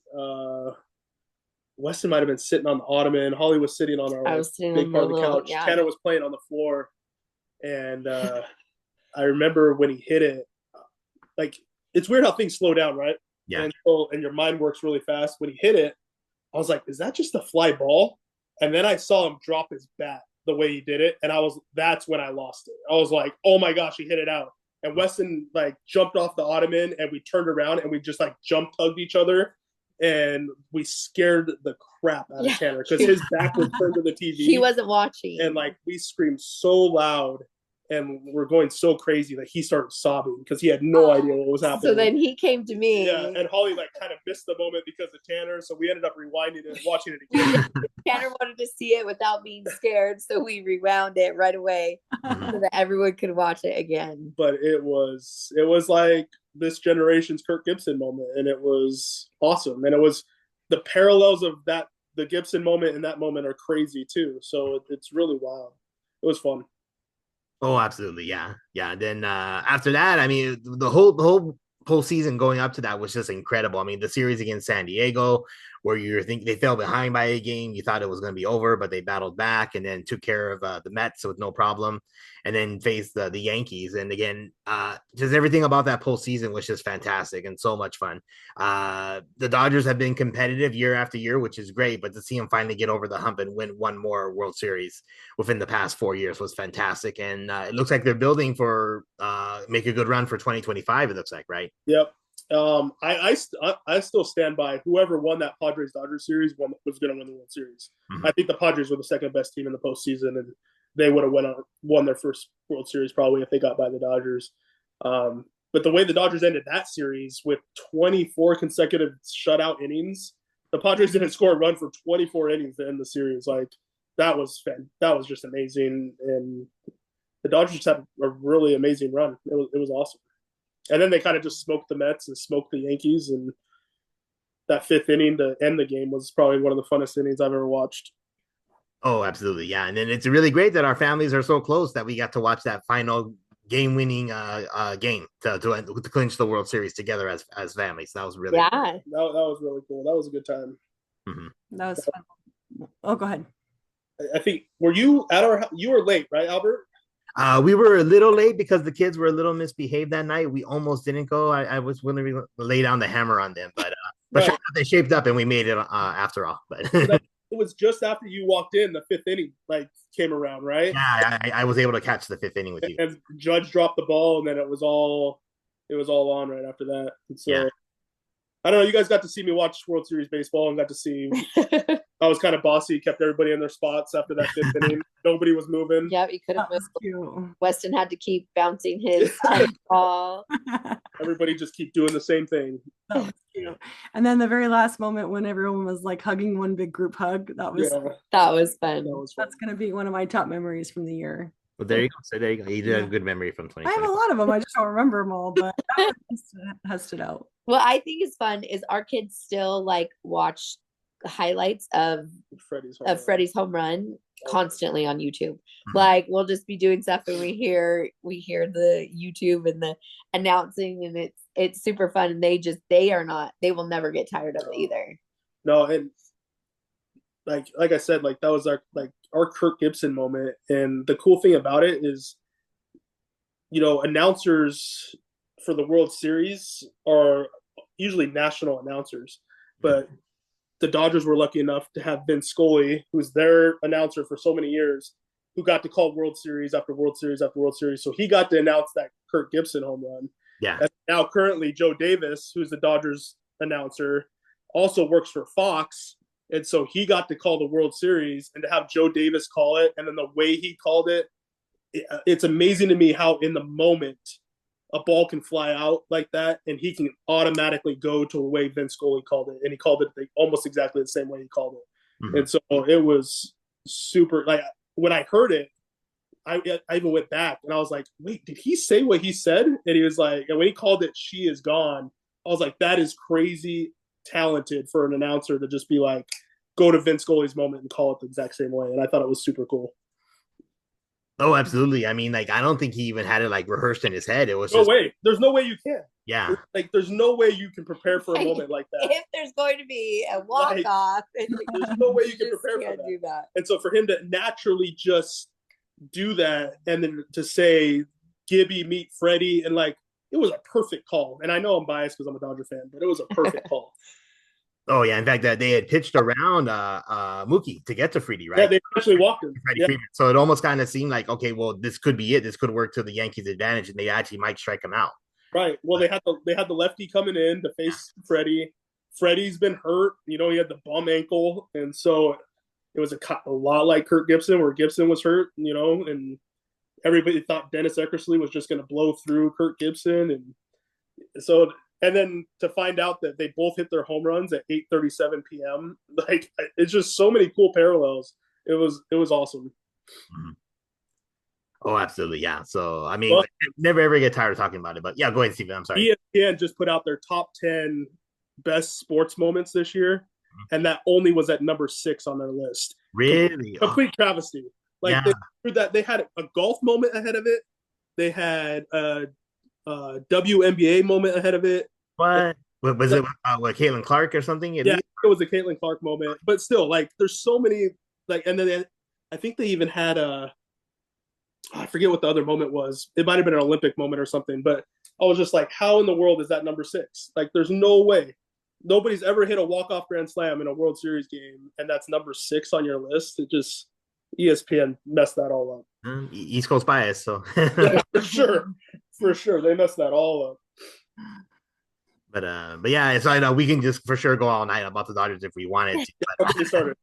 Weston might have been sitting on the ottoman. Holly was sitting on our big part of the couch. Yeah. Tanner was playing on the floor. And I remember when he hit it, like, it's weird how things slow down, right? Yeah. And your mind works really fast. When he hit it, I was like, is that just a fly ball? And then I saw him drop his bat the way he did it. And that's when I lost it. I was like, oh my gosh, he hit it out. And Weston jumped off the ottoman, and we turned around and we just jump tugged each other. And we scared the crap out of Tanner because his back was turned to the TV. He wasn't watching. And we screamed so loud and we're going so crazy that he started sobbing because he had no idea what was happening. So then he came to me. Yeah, and Holly kind of missed the moment because of Tanner, so we ended up rewinding it and watching it again. Tanner wanted to see it without being scared, so we rewound it right away so that everyone could watch it again. But it was like this generation's Kirk Gibson moment, and it was awesome. And it was the parallels of the Gibson moment and that moment are crazy too. So it's really wild. It was fun. Oh, absolutely. Yeah. Then after that, I mean, the whole postseason going up to that was just incredible. I mean, the series against San Diego, where you think they fell behind by a game, you thought it was going to be over, but they battled back and then took care of the Mets with no problem, and then faced the Yankees. And again, just everything about that postseason was just fantastic and so much fun. The Dodgers have been competitive year after year, which is great, but to see them finally get over the hump and win one more World Series within the past 4 years was fantastic. And it looks like they're building for make a good run for 2025. It looks like, right? Yep. I still stand by whoever won that Padres Dodgers series was going to win the World Series. Mhm. I think the Padres were the second best team in the postseason, and they would have won their first World Series probably if they got by the Dodgers. But the way the Dodgers ended that series with 24 consecutive shutout innings, the Padres didn't score a run for 24 innings to end the series. Like that was just amazing, and the Dodgers just had a really amazing run. It was awesome. And then they kind of just smoked the Mets and smoked the Yankees, and that fifth inning to end the game was probably one of the funnest innings I've ever watched. Oh, absolutely. Yeah. And then it's really great that our families are so close that we got to watch that final game-winning game to clinch the World Series together as families. That was really Yeah. That was really cool. That was a good time. Mm-hmm. That was fun. Oh, go ahead. I think were you at you were late, right, Albert? We were a little late because the kids were a little misbehaved that night. We almost didn't go. I was willing to lay down the hammer on them, but Right. sure, they shaped up and we made it after all. But It was just after you walked in, the fifth inning came around, right? yeah, I was able to catch the fifth inning with you. And Judge dropped the ball, and then it was all on right after that. And so Yeah. I don't know. You guys got to see me watch World Series baseball and got to see. I was kind of bossy, kept everybody in their spots after that fifth inning. Nobody was moving. Yep, you could have That was missed. cute. Weston had to keep bouncing his ball. Everybody just keep doing the same thing. That was cute. And then the very last moment when everyone was like hugging one big group hug, Yeah, that was That was fun. that was fun. that's gonna be one of my top memories from the year. Well, there you go. So there you go. You did have a good memory from I have a 2020. lot of them. I just don't remember them all, but that one has stood out. What I think is fun is our kids still like watch the highlights of Freddie's home run constantly on YouTube. Like we'll just be doing stuff and we hear the YouTube and the announcing, and it's super fun, and they will never get tired of it either. No, and like I said, like that was our Kirk Gibson moment. And the cool thing about it is, announcers for the World Series are usually national announcers, but the Dodgers were lucky enough to have Vince Scully, who's their announcer for so many years, who got to call World Series after World Series after World Series. So he got to announce that Kirk Gibson home run. Yeah. And now currently Joe Davis, who's the Dodgers announcer, also works for Fox. And so he got to call the World Series, and to have Joe Davis call it, and then the way he called it, it's amazing to me how in the moment a ball can fly out like that, and he can automatically go to the way Vince Scully called it, and he called it almost exactly the same way he called it. Mm-hmm. And so it was super. Like when I heard it, I even went back and I was like, "Wait, did he say what he said?" And he was like, and when he called it, "She is gone," I was like, "That is crazy talented for an announcer to just be like, go to Vince Scully's moment and call it the exact same way." And I thought it was super cool. Oh, absolutely. I mean, like, I don't think he even had it like rehearsed in his head. It was No way. There's no way you can. Yeah. Like, there's no way you can prepare for a moment like that. If there's going to be a walk off, there's no way you can prepare for that. Do that. And so for him to naturally just do that, and then to say Gibby meet Freddie, and like, it was a perfect call. And I know I'm biased because I'm a Dodger fan, but it was a perfect call. Oh yeah, in fact, that they had pitched around Mookie to get to Freddie, right? Yeah, they actually walked him. Freddie Freeman. So it almost kind of seemed like, okay, well, this could be it. This could work to the Yankees' advantage, and they actually might strike him out. Right. Well, they had the lefty coming in to face Freddie. Freddie's been hurt. He had the bum ankle, and so it was a lot like Kirk Gibson, where Gibson was hurt. And everybody thought Dennis Eckersley was just going to blow through Kirk Gibson, and so. And then to find out that they both hit their home runs at 8:37 p.m., like, it's just so many cool parallels. It was awesome. Mm-hmm. Oh, absolutely, yeah. So I mean, never ever get tired of talking about it. But yeah, go ahead, Steven. I'm sorry. ESPN just put out their top 10 best sports moments this year, and that only was at number 6 on their list. Really? Complete travesty. Like, they had a golf moment ahead of it. They had a WNBA moment ahead of it. What was it? What, Caitlin Clark or something? Yeah, it was a Caitlin Clark moment. But still, like, there's so many. Like, and then I think they even had I forget what the other moment was. It might have been an Olympic moment or something. But I was just like, how in the world is that number 6? Like, there's no way. Nobody's ever hit a walk-off grand slam in a World Series game, and that's number 6 on your list. It just, ESPN messed that all up. East Coast bias, so yeah, for sure, they messed that all up. But yeah, so I know we can just for sure go all night about the Dodgers if we wanted to.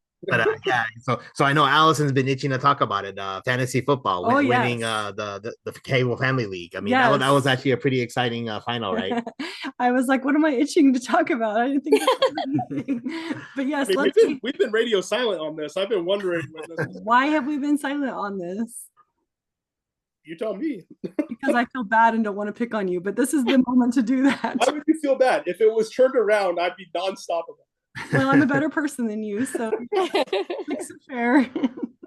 Yeah, so I know Allison's been itching to talk about it. Fantasy football, winning the Cable Family League. I mean, that was actually a pretty exciting final, right? I was like, what am I itching to talk about? I didn't think anything. But yes, we've been radio silent on this. I've been wondering why have we been silent on this? You tell me. Because I feel bad and don't want to pick on you, but this is the moment to do that. Why would you feel bad? If it was turned around, I'd be nonstop about it. Well, I'm a better person than you, so makes it fair.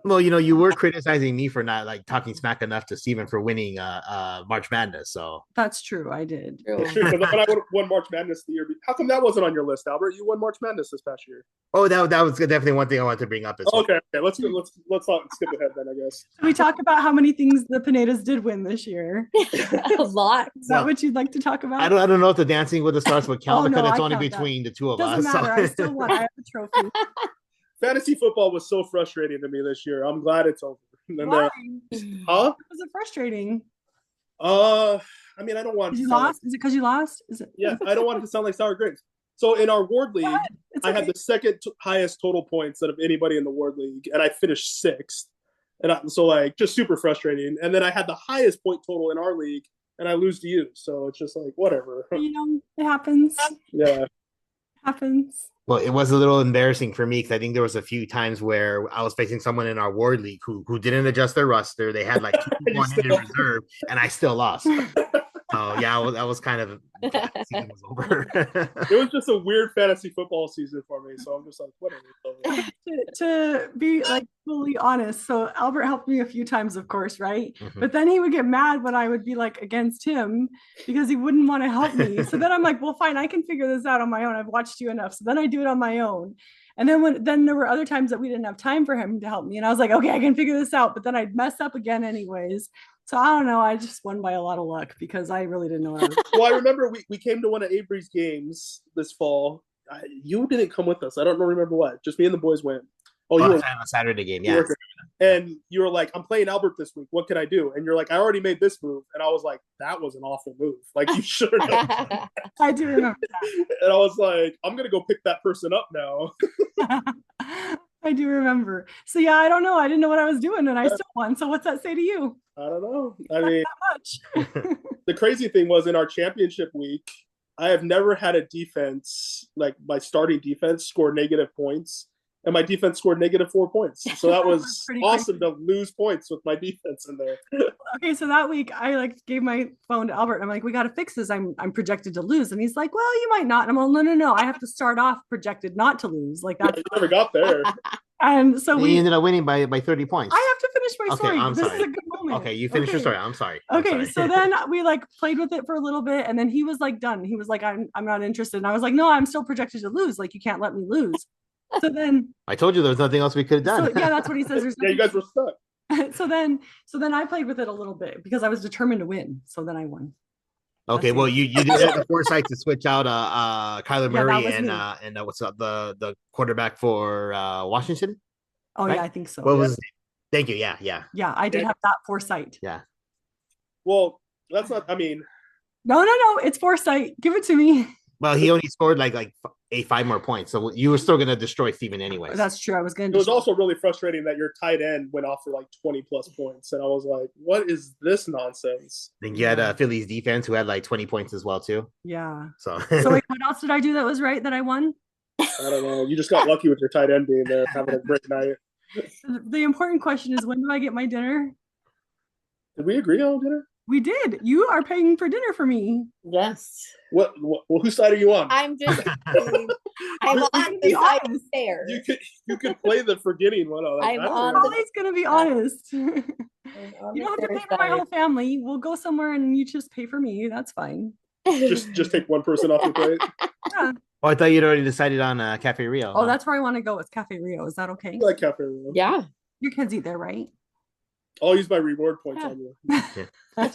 Well, you were criticizing me for not like talking smack enough to Steven for winning March Madness. So that's true. I did. It's true, but when I won March Madness the year, how come that wasn't on your list, Albert? You won March Madness this past year. Oh, that was definitely one thing I wanted to bring up as well. Okay. Let's not skip ahead then, I guess. We talk about how many things the Pinedas did win this year. A lot. Is that what you'd like to talk about? I don't know if the Dancing with the Stars would count because it's only between the two of us. Doesn't matter. I still won. I have a trophy. Fantasy football was so frustrating to me this year. I'm glad it's over. Why? Huh? Was it frustrating? I mean, I don't want. You lost? Is it because you lost? Is it? Yeah, I don't want it to sound like sour grapes. So in our ward league, I had the second highest total points out of anybody in the ward league, and I finished 6th. And so just super frustrating. And then I had the highest point total in our league, and I lose to you. So it's just like whatever. It happens. Yeah, it happens. Well, it was a little embarrassing for me because I think there was a few times where I was facing someone in our ward league who didn't adjust their roster. They had like 2 people in reserve, and I still lost. Oh yeah, that was kind of the season was over. It was just a weird fantasy football season for me, so I'm just like, whatever. To be like fully honest, so Albert helped me a few times, of course, right? Mm-hmm. But then he would get mad when I would be like against him because he wouldn't want to help me. So then I'm like, well, fine, I can figure this out on my own. I've watched you enough, so then I do it on my own. And then there were other times that we didn't have time for him to help me, and I was like, okay, I can figure this out. But then I'd mess up again anyways. So I don't know. I just won by a lot of luck because I really didn't know what I was doing. Well, I remember we came to one of Avery's games this fall. You didn't come with us. I don't remember what. Just me and the boys went. Oh, you were a Saturday game, yeah. And you were like, I'm playing Albert this week. What can I do? And you're like, I already made this move. And I was like, that was an awful move. Like, you should have. I do remember that. And I was like, I'm going to go pick that person up now. I do remember. So yeah, I don't know. I didn't know what I was doing and I still won. So what's that say to you? I don't know. I mean, not much. The crazy thing was in our championship week, I have never had a defense, like my starting defense, score negative points. And my defense scored -4 points. So that was awesome to lose points with my defense in there. Okay, so that week I gave my phone to Albert. I'm like, we got to fix this. I'm projected to lose. And he's like, well, you might not. And I'm like, no. I have to start off projected not to lose. Like that. You never got there. And so we ended up winning by 30 points. I have to finish my story. I'm this sorry. is a good moment. Okay, you finish your story. I'm sorry. Okay, so then we played with it for a little bit, and then he was done. He was like, I'm not interested. And I was like, no, I'm still projected to lose. Like, you can't let me lose. So then I told you there was nothing else we could have done. So, yeah, that's what he says. Yeah, you guys were stuck. So then I played with it a little bit because I was determined to win. So then I won. Okay, well, you did have the foresight to switch out Kyler Murray and what's up the quarterback for Washington. Oh right? Yeah, I think so. What was? Thank you. Yeah. Yeah, I did have that foresight. Yeah. Well, that's not. I mean. No. It's foresight. Give it to me. Well, he only scored like 5 more points, so you were still going to destroy Steven anyways. That's true. I was going to. It was also really frustrating that your tight end went off for 20+ points, and I was like, "What is this nonsense?" Then you had Philly's defense who had 20 points as well too. Yeah. So wait, what else did I do that was right that I won? I don't know. You just got lucky with your tight end being there, having a great night. The important question is, when do I get my dinner? Did we agree on dinner? We did. You are paying for dinner for me. Yes. What whose side are you on? I'm just. I'm on the side of fair. You could play the forgetting one. I'm always gonna be honest. You don't have to pay for my whole family. We'll go somewhere and you just pay for me. That's fine. Just take one person off the plate. Yeah. Oh, I thought you'd already decided on Cafe Rio. Oh, that's where I want to go. It's Cafe Rio. Is that okay? I like Cafe Rio. Yeah. Your kids eat there, right? I'll use my reward points on you. As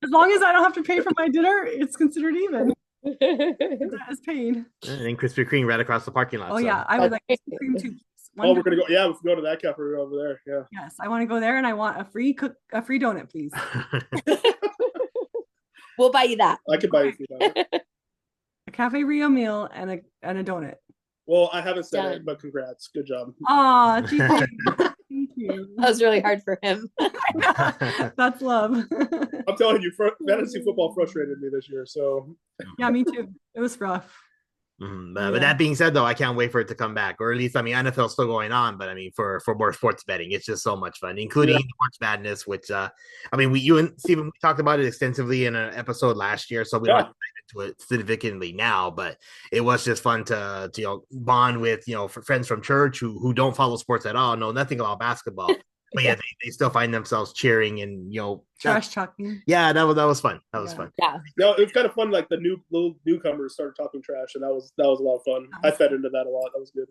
long as I don't have to pay for my dinner, it's considered even. That is paid. And Krispy Kreme right across the parking lot. Oh, yeah. I would like Krispy Kreme too. We're going to go. Yeah, we can go to that cafe over there. Yeah. Yes, I want to go there and I want a free donut, please. We'll buy you that. I could buy you that. Cafe Rio meal and a donut. Well, I haven't said Done. it, but congrats. Good job. Aw, GG. Thank you. That was really hard for him. That's love. I'm telling you, fantasy football frustrated me this year. So Yeah, me too. It was rough. But that being said, though, I can't wait for it to come back, or at least, I mean, NFL's still going on, but I mean, for more sports betting, it's just so much fun, including March Madness, which, I mean, you and Steven, we talked about it extensively in an episode last year, so we don't have to dive into it significantly now, but it was just fun to bond with, friends from church who don't follow sports at all, know nothing about basketball. But yeah, they still find themselves cheering and trash talking. Yeah, that was fun. That was fun. Yeah, no, it was kind of fun. Like the little newcomers started talking trash, and that was a lot of fun. I fed into that a lot. That was good.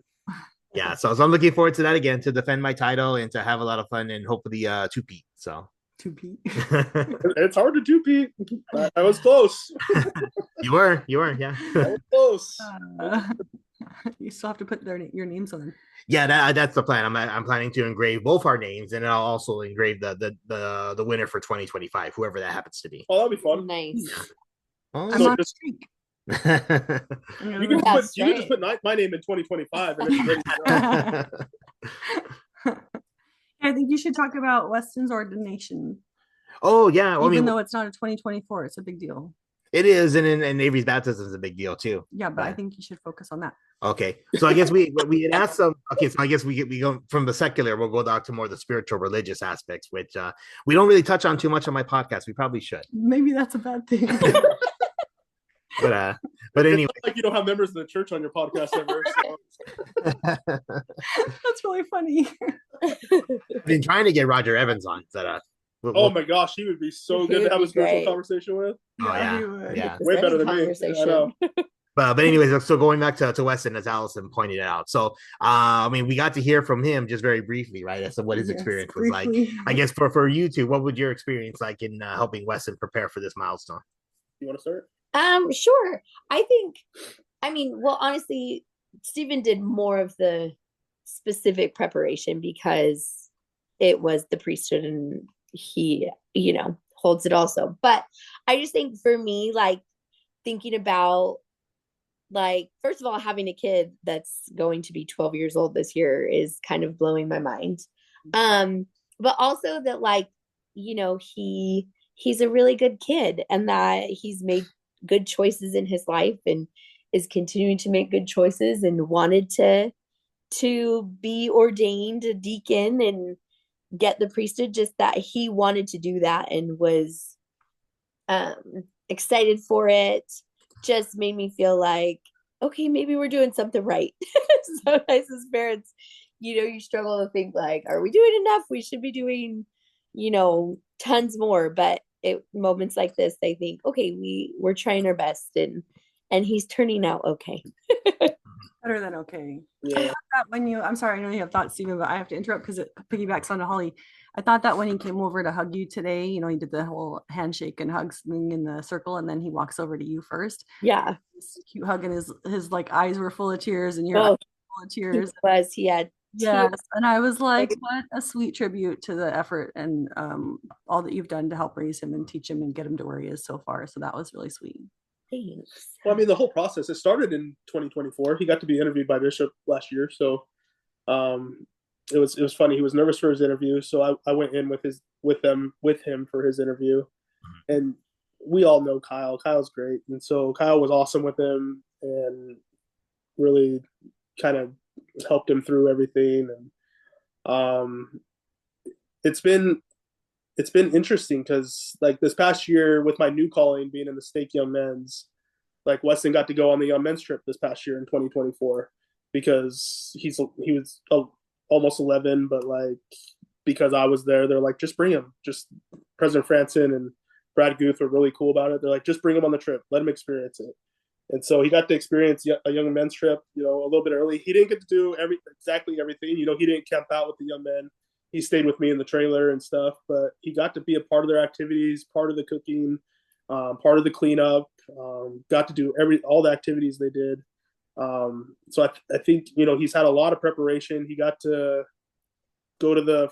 Yeah, so I'm looking forward to that again, to defend my title and to have a lot of fun and hopefully two-peat. So two-peat. It's hard to two-peat. I was close. You were, yeah. I was close. You still have to put your names on them. Yeah, that's the plan. I'm planning to engrave both our names, and I'll also engrave the winner for 2025, whoever that happens to be. Oh, that'll be fun. Nice. Oh, I'm on a streak. You can just put my name in 2025. And it's ready to go. I think you should talk about Weston's ordination. Oh yeah, Even though it's not a 2024, it's a big deal. It is, and Avery's baptism is a big deal too. Yeah, but I think you should focus on that. Okay, so I guess we had asked some. Okay, so I guess we go from the secular. We'll go down to more the spiritual, religious aspects, which we don't really touch on too much on my podcast. We probably should. Maybe that's a bad thing. But anyway, it's like you don't have members of the church on your podcast ever. So. That's really funny. I've been trying to get Roger Evans on. Oh my gosh, he would be so good to have a spiritual conversation with. Oh yeah. Way better than me. I know. But anyways, so going back to Weston, as Allison pointed out. So I mean, we got to hear from him just very briefly, right? As to what his experience was like. I guess for you two, what would your experience like in helping Weston prepare for this milestone? You want to start? Sure. Honestly, Stephen did more of the specific preparation because it was the priesthood and he, holds it also. But I just think for me, like thinking about first of all, having a kid that's going to be 12 years old this year is kind of blowing my mind. But also that he's a really good kid and that he's made good choices in his life and is continuing to make good choices and wanted to be ordained a deacon and get the priesthood, just that he wanted to do that and was excited for it. Just made me feel like, okay, maybe we're doing something right. Sometimes as parents, you struggle to think like, are we doing enough? We should be doing, tons more. But moments like this, I think, okay, we're trying our best and he's turning out okay. Better than okay. Yeah. I thought that I'm sorry, I know you have thoughts, Stephen, but I have to interrupt because it piggybacks on to Holly. I thought that when he came over to hug you today, he did the whole handshake and hugs thing in the circle, and then he walks over to you first. Yeah. This cute hug, and his like eyes were full of tears, and your eyes were full of tears. He had yes, and I was like, what a sweet tribute to the effort and all that you've done to help raise him and teach him and get him to where he is so far. So that was really sweet. Thanks. Well, I mean, the whole process, it started in 2024. He got to be interviewed by Bishop last year. So it was funny. He was nervous for his interview. So I went in with him for his interview. And we all know Kyle. Kyle's great. And so Kyle was awesome with him and really kind of helped him through everything. And it's been interesting because like this past year with my new calling being in the stake young men's, like Weston got to go on the young men's trip this past year in 2024 because he was almost 11, but like because I was there, they're like, just bring him. Just President Franson and Brad Guth were really cool about it. They're like, just bring him on the trip, let him experience it. And so he got to experience a young men's trip, a little bit early. He didn't get to do exactly everything. He didn't camp out with the young men. He stayed with me in the trailer and stuff, but he got to be a part of their activities, part of the cooking, part of the cleanup, got to do all the activities they did. So I think, he's had a lot of preparation. He got to go to the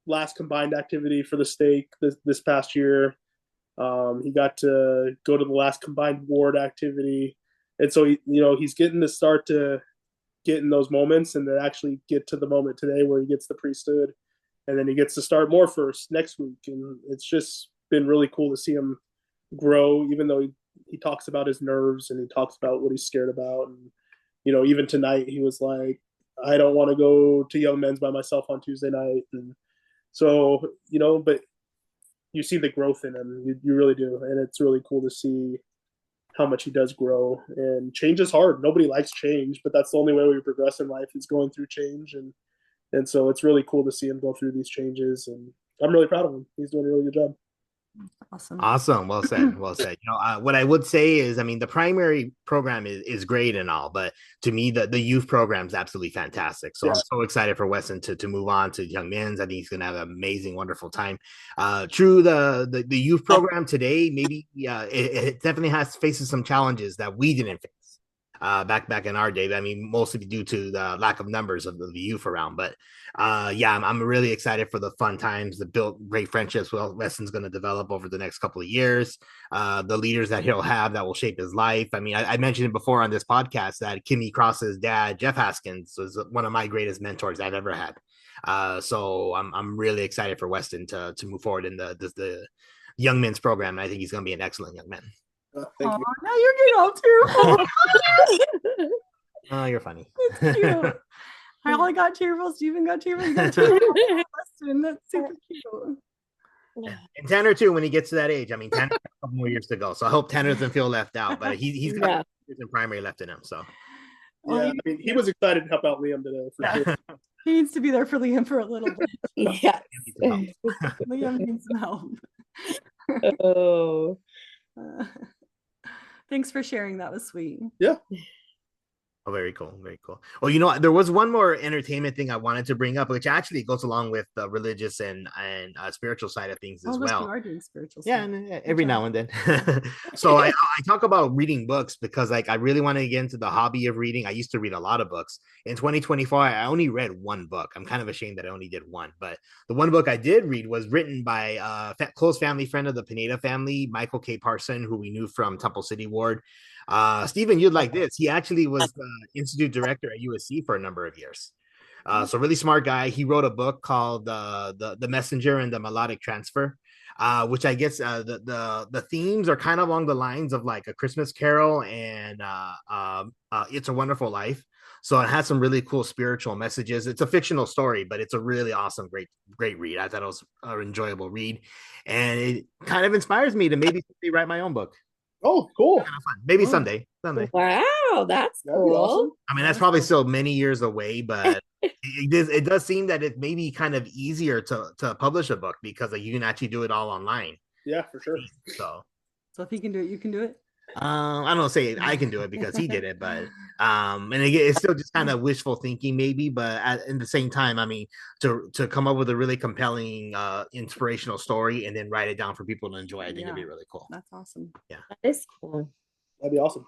last combined activity for the stake this past year. He got to go to the last combined ward activity. And so he's getting to start to get in those moments and then actually get to the moment today where he gets the priesthood, and then he gets to start more first next week. And it's just been really cool to see him grow, even though he talks about his nerves and he talks about what he's scared about. And, even tonight he was like, I don't want to go to Young Men's by myself on Tuesday night. And so, but you see the growth in him. You really do. And it's really cool to see how much he does grow. And change is hard. Nobody likes change, but that's the only way we progress in life, is going through change. And so it's really cool to see him go through these changes. And I'm really proud of him. He's doing a really good job. Awesome. Well said. What I would say is, the primary program is great and all, but to me, the youth program is absolutely fantastic. So I'm so excited for Weston to move on to Young Men's. I think he's going to have an amazing, wonderful time. True, the youth program today, maybe it definitely faces some challenges that we didn't face back in our day. Mostly due to the lack of numbers of the youth around. But I'm really excited for the fun times, the built great friendships Weston's going to develop over the next couple of years, the leaders that he'll have that will shape his life. I mentioned it before on this podcast that Kimmy Cross's dad, Jeff Haskins, was one of my greatest mentors I've ever had. So I'm really excited for Weston to move forward in the Young Men's program. I think he's going to be an excellent young man. Thank you. Now you're getting all tearful. Oh, you're funny. It's cute. I only got tearful. Steven got tearful. You got tearful. That's super cute. And Tanner too, when he gets to that age. Tanner has a couple more years to go, so I hope Tanner doesn't feel left out. But he's got years in primary left in him. So yeah, he was excited to help out Liam today. For sure. He needs to be there for Liam for a little bit. Yes. Liam needs some help. Oh. Thanks for sharing. That was sweet. Yeah. Oh, very cool. Very cool. Well, there was one more entertainment thing I wanted to bring up, which actually goes along with the religious and spiritual side of things as well. You are doing spiritual stuff. And every now and then. So I talk about reading books because I really want to get into the hobby of reading. I used to read a lot of books. In 2024, I only read one book. I'm kind of ashamed that I only did one, but the one book I did read was written by a close family friend of the Pineda family, Michael K. Parson, who we knew from Temple City Ward. Stephen, you'd like this. He actually was institute director at USC for a number of years. So really smart guy. He wrote a book called The Messenger and the Melodic Transfer, which I guess the themes are kind of along the lines of like A Christmas Carol and It's a Wonderful Life. So it has some really cool spiritual messages. It's a fictional story, but it's a really awesome, great read. I thought it was an enjoyable read, and it kind of inspires me to maybe write my own book. Oh, cool. Kind of fun. Maybe someday. Wow, that's cool. Awesome. That's probably still many years away, but it does seem that it may be kind of easier to publish a book because you can actually do it all online. Yeah, for sure. So if he can do it, you can do it. I don't say I can do it because he did it, but and again, it's still just kind of wishful thinking maybe, but at the same time, to come up with a really compelling inspirational story and then write it down for people to enjoy, I think it'd be really cool. That's awesome. Yeah, that is cool. That'd be awesome.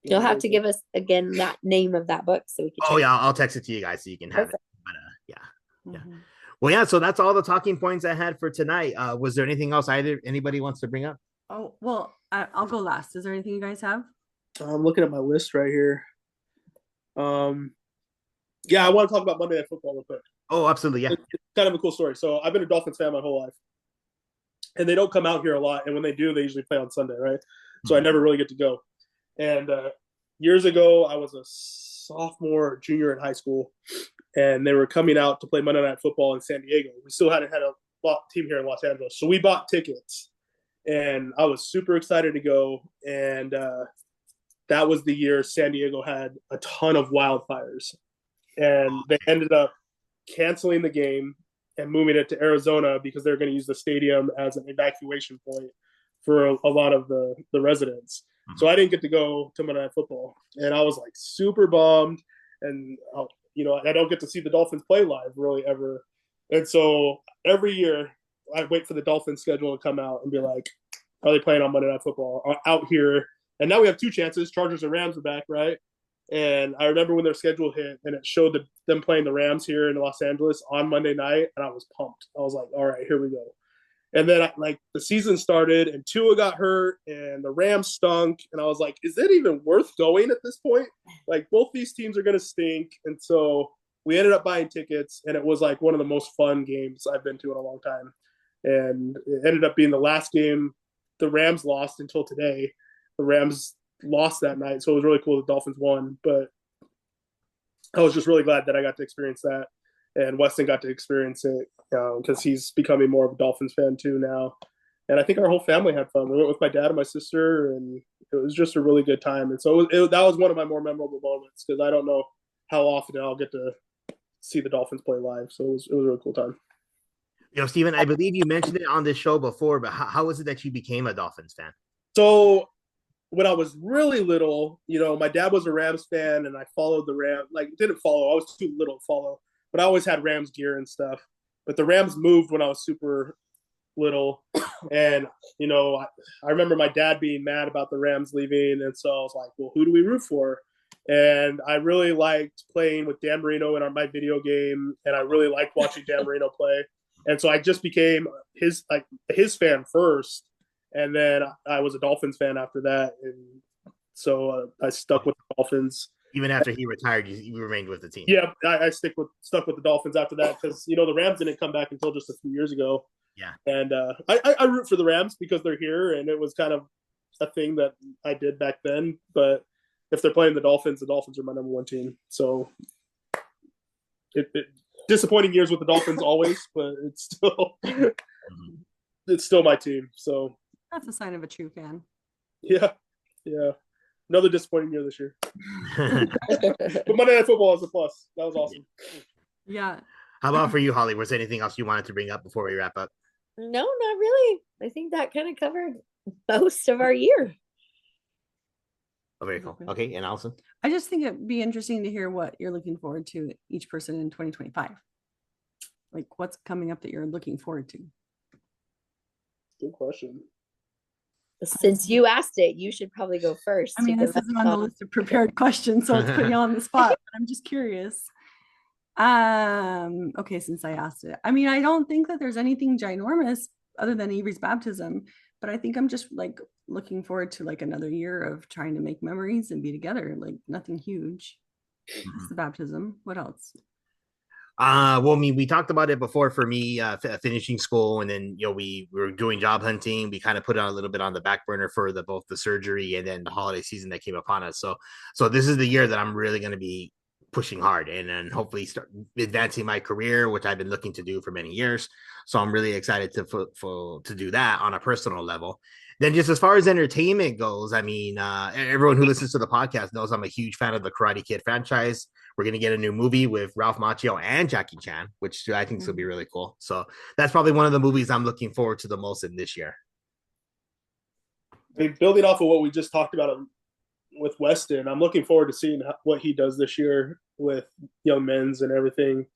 You'll have to give us again that name of that book so we can. Oh yeah, I'll text it to you guys so you can have it. But Mm-hmm. Well, yeah. So that's all the talking points I had for tonight. Was there anything else anybody wants to bring up? Oh well, I'll go last. Is there anything you guys have? I'm looking at my list right here. Yeah, I want to talk about Monday Night Football real quick. Oh, absolutely, yeah. It's kind of a cool story. So I've been a Dolphins fan my whole life, and they don't come out here a lot. And when they do, they usually play on Sunday, right? So I never really get to go. And years ago, I was a sophomore, junior in high school, and they were coming out to play Monday Night Football in San Diego. We still hadn't had a team here in Los Angeles, so we bought tickets. And I was super excited to go. And that was the year San Diego had a ton of wildfires. And they ended up canceling the game and moving it to Arizona because they're going to use the stadium as an evacuation point for a lot of the residents. So I didn't get to go to Monday Night Football. And I was like super bummed. And, I don't get to see the Dolphins play live really ever. And so every year, I wait for the Dolphins schedule to come out and be like, are they playing on Monday Night Football out here? And now we have two chances. Chargers and Rams are back, right? And I remember when their schedule hit and it showed them playing the Rams here in Los Angeles on Monday night, and I was pumped. I was like, all right, here we go. And then like the season started and Tua got hurt and the Rams stunk. And I was like, is it even worth going at this point? Like both these teams are going to stink. And so we ended up buying tickets and it was like one of the most fun games I've been to in a long time. And it ended up being the last game the Rams lost until today. The Rams lost that night. So it was really cool the Dolphins won. But I was just really glad that I got to experience that. And Weston got to experience it because he's becoming more of a Dolphins fan too now. And I think our whole family had fun. We went with my dad and my sister, and it was just a really good time. And so that was one of my more memorable moments because I don't know how often I'll get to see the Dolphins play live. So it was a really cool time. Steven, I believe you mentioned it on this show before, but how was it that you became a Dolphins fan? So when I was really little, my dad was a Rams fan, and I followed the Rams. Like, didn't follow. I was too little to follow. But I always had Rams gear and stuff. But the Rams moved when I was super little. And, I remember my dad being mad about the Rams leaving. And so I was like, well, who do we root for? And I really liked playing with Dan Marino in my video game. And I really liked watching Dan Marino play. And so I just became his fan first. And then I was a Dolphins fan after that. And so I stuck with the Dolphins. Even after he retired, you remained with the team. Yeah, I stuck with the Dolphins after that because the Rams didn't come back until just a few years ago. Yeah, and I root for the Rams because they're here, and it was kind of a thing that I did back then. But if they're playing the Dolphins are my number one team. So disappointing years with the Dolphins always, but it's still my team. So that's a sign of a true fan. Yeah. Another disappointing year this year. But Monday Night Football is a plus. That was awesome. Yeah. How about for you, Holly? Was there anything else you wanted to bring up before we wrap up? No, not really. I think that kind of covered most of our year. Oh, very cool. Okay, and Allison? I just think it'd be interesting to hear what you're looking forward to each person in 2025. Like what's coming up that you're looking forward to? Good question. Since you asked it, you should probably go first. I mean, this isn't on the list of prepared questions, so it's putting you on the spot. But I'm just curious. Okay, since I asked it, I mean, I don't think that there's anything ginormous other than Avery's baptism, but I think I'm just like looking forward to like another year of trying to make memories and be together. Like nothing huge. It's the baptism. What else? Well, I mean, we talked about it before for me, finishing school, and then we were doing job hunting. We kind of put it on a little bit on the back burner for both the surgery and then the holiday season that came upon us. So this is the year that I'm really going to be pushing hard and then hopefully start advancing my career, which I've been looking to do for many years. So I'm really excited to do that on a personal level. Then just as far as entertainment goes, I mean, everyone who listens to the podcast knows I'm a huge fan of the Karate Kid franchise. We're going to get a new movie with Ralph Macchio and Jackie Chan, which I think is going to be really cool. So that's probably one of the movies I'm looking forward to the most in this year. I mean, building off of what we just talked about with Weston, I'm looking forward to seeing what he does this year with young men's and everything.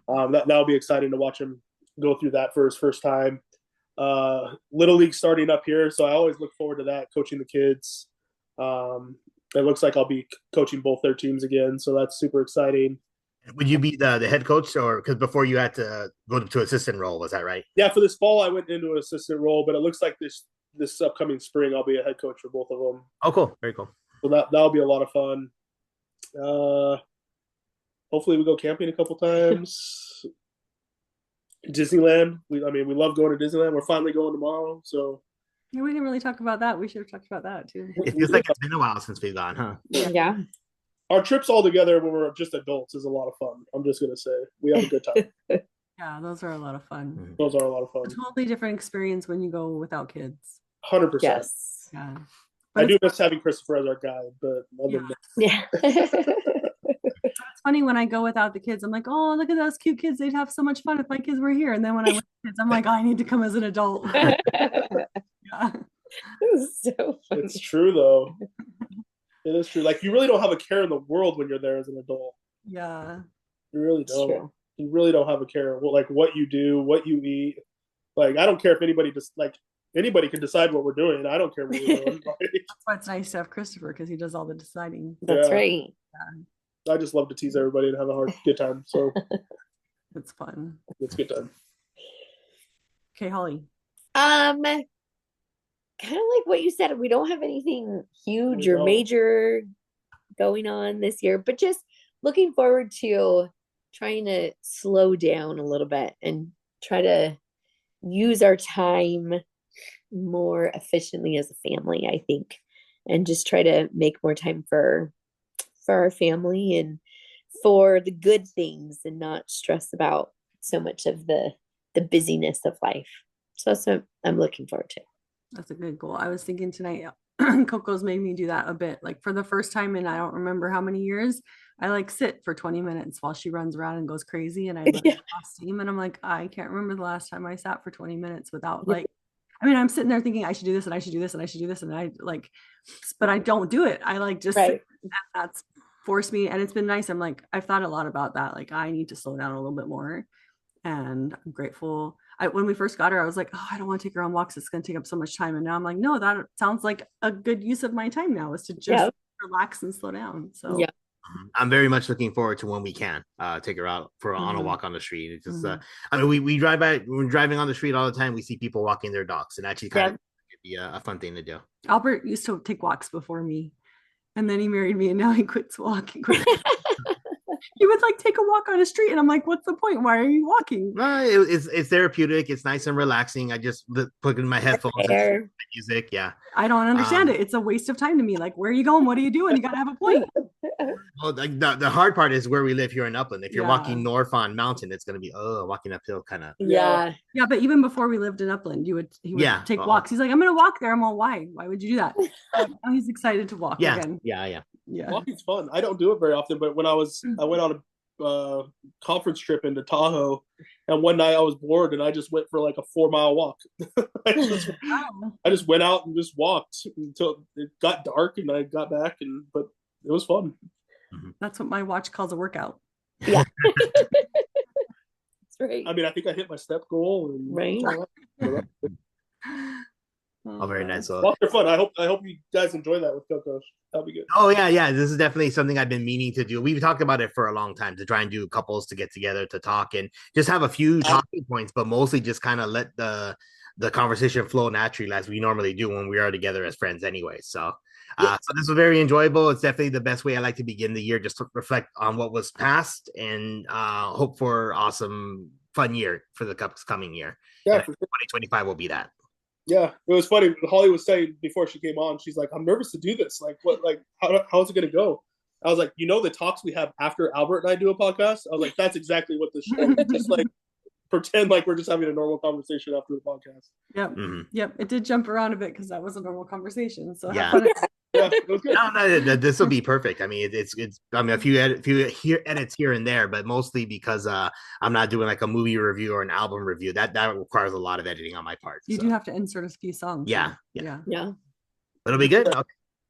That'll be exciting to watch him go through that for his first time. Little League starting up here, so I always look forward to that, coaching the kids. It looks like I'll be coaching both their teams again, so that's super exciting. Would you be the head coach, or because before you had to go to assistant role, was that right? Yeah, for this fall I went into an assistant role, but it looks like this upcoming spring I'll be a head coach for both of them. Oh, cool, very cool. So that'll be a lot of fun. Hopefully we go camping a couple times. Disneyland. We love going to Disneyland. We're finally going tomorrow, so. Yeah, we didn't really talk about that. We should have talked about that too. It feels like it's been a while since we've gone, huh? Yeah. Our trips all together when we're just adults is a lot of fun. I'm just gonna say we have a good time. Yeah, those are a lot of fun. Those are a lot of fun. A totally different experience when you go without kids. 100%. Yes. Yeah. I do miss having Christopher as our guide, but other than that. It's funny when I go without the kids. I'm like, oh, look at those cute kids. They'd have so much fun if my kids were here. And then when I'm with the kids, I'm like, oh, I need to come as an adult. Yeah. It's so funny. It's true though. It is true. Like you really don't have a care in the world when you're there as an adult. Yeah. You really don't. You really don't have a care. Like what you do, what you eat. Like I don't care if anybody anybody can decide what we're doing. I don't care what we're doing. That's why it's nice to have Christopher because he does all the deciding. That's right. Yeah. I just love to tease everybody and have a good time. So it's fun. It's a good time. Okay, Holly. Kind of like what you said, we don't have anything huge We or don't. major going on this year, but just looking forward to trying to slow down a little bit and try to use our time more efficiently as a family, I think, and just try to make more time for our family and for the good things and not stress about so much of the busyness of life. So that's what I'm looking forward to. That's a good goal. I was thinking tonight, Coco's made me do that a bit. Like for the first time in I don't remember how many years, I like sit for 20 minutes while she runs around and goes crazy, and I let her off steam. And I'm like, I can't remember the last time I sat for 20 minutes without like, I mean, I'm sitting there thinking I should do this and I should do this and I should do this, and I like, but I don't do it. I like just sit, and that's forced me, and it's been nice. I'm like, I've thought a lot about that. Like I need to slow down a little bit more, and I'm grateful. When we first got her, I was like, oh, I don't want to take her on walks. It's going to take up so much time. And now I'm like, no, that sounds like a good use of my time now, is to just relax and slow down. So I'm very much looking forward to when we can take her out for on a walk on the street. It's just, I mean, we drive by, we're driving on the street all the time. We see people walking their dogs, and actually kind of be a fun thing to do. Albert used to take walks before me, and then he married me, and now he quits walking. He would like take a walk on a street, and I'm like, what's the point? Why are you walking? It's therapeutic. It's nice and relaxing. I just put in my headphones and music. Yeah. I don't understand it. It's a waste of time to me. Like, where are you going? What are you doing? You got to have a point. Well, like the hard part is where we live here in Upland. If you're walking north on mountain, it's going to be walking uphill kind of. Yeah. But even before we lived in Upland, he would take walks. He's like, I'm going to walk there. I'm all, why would you do that? Now he's excited to walk again. Yeah. Walking's fun. I don't do it very often, but when I went on a conference trip into Tahoe, and one night I was bored and I just went for like a 4-mile walk. I just went out and just walked until it got dark, and I got back, but it was fun. That's what my watch calls a workout. Yeah. That's right. I mean, I think I hit my step goal. And very nice. Walks are fun. I hope you guys enjoy that with Coco. That'll be good. Oh yeah. This is definitely something I've been meaning to do. We've talked about it for a long time, to try and do couples to get together to talk and just have a few talking points, but mostly just kind of let the conversation flow naturally as we normally do when we are together as friends anyway. So so this was very enjoyable. It's definitely the best way I like to begin the year, just to reflect on what was past and hope for awesome fun year for the coming year. Yeah, 2025 will be that. Yeah, it was funny. Holly was saying before she came on, she's like, I'm nervous to do this. Like, what? Like, how's it going to go? I was like, the talks we have after Albert and I do a podcast? I was like, that's exactly what this show is. Just like pretend like we're just having a normal conversation after the podcast. Yep. Mm-hmm. Yep. It did jump around a bit because that was a normal conversation. So yeah. Yeah, it was good. No, this will be perfect. I mean, it's. I mean, a few edits here and there, but mostly because I'm not doing like a movie review or an album review. That requires a lot of editing on my part. You do have to insert a few songs. Yeah. But it'll be good. Okay.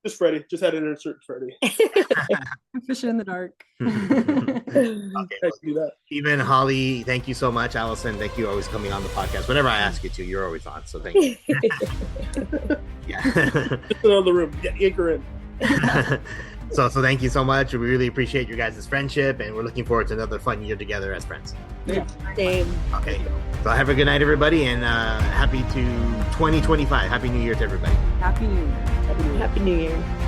Just Freddie. Just had an insert Freddie. I'm fishing in the dark. Okay. Do that. Even Holly, thank you so much. Allison, thank you always coming on the podcast. Whenever I ask you to, you're always on. So thank you. Yeah. Just in the room. Get anchor in. So thank you so much. We really appreciate your guys' friendship, and we're looking forward to another fun year together as friends. Yeah. Same. Okay. So have a good night, everybody, and happy to 2025. Happy New Year to everybody. Happy New Year. Happy New Year.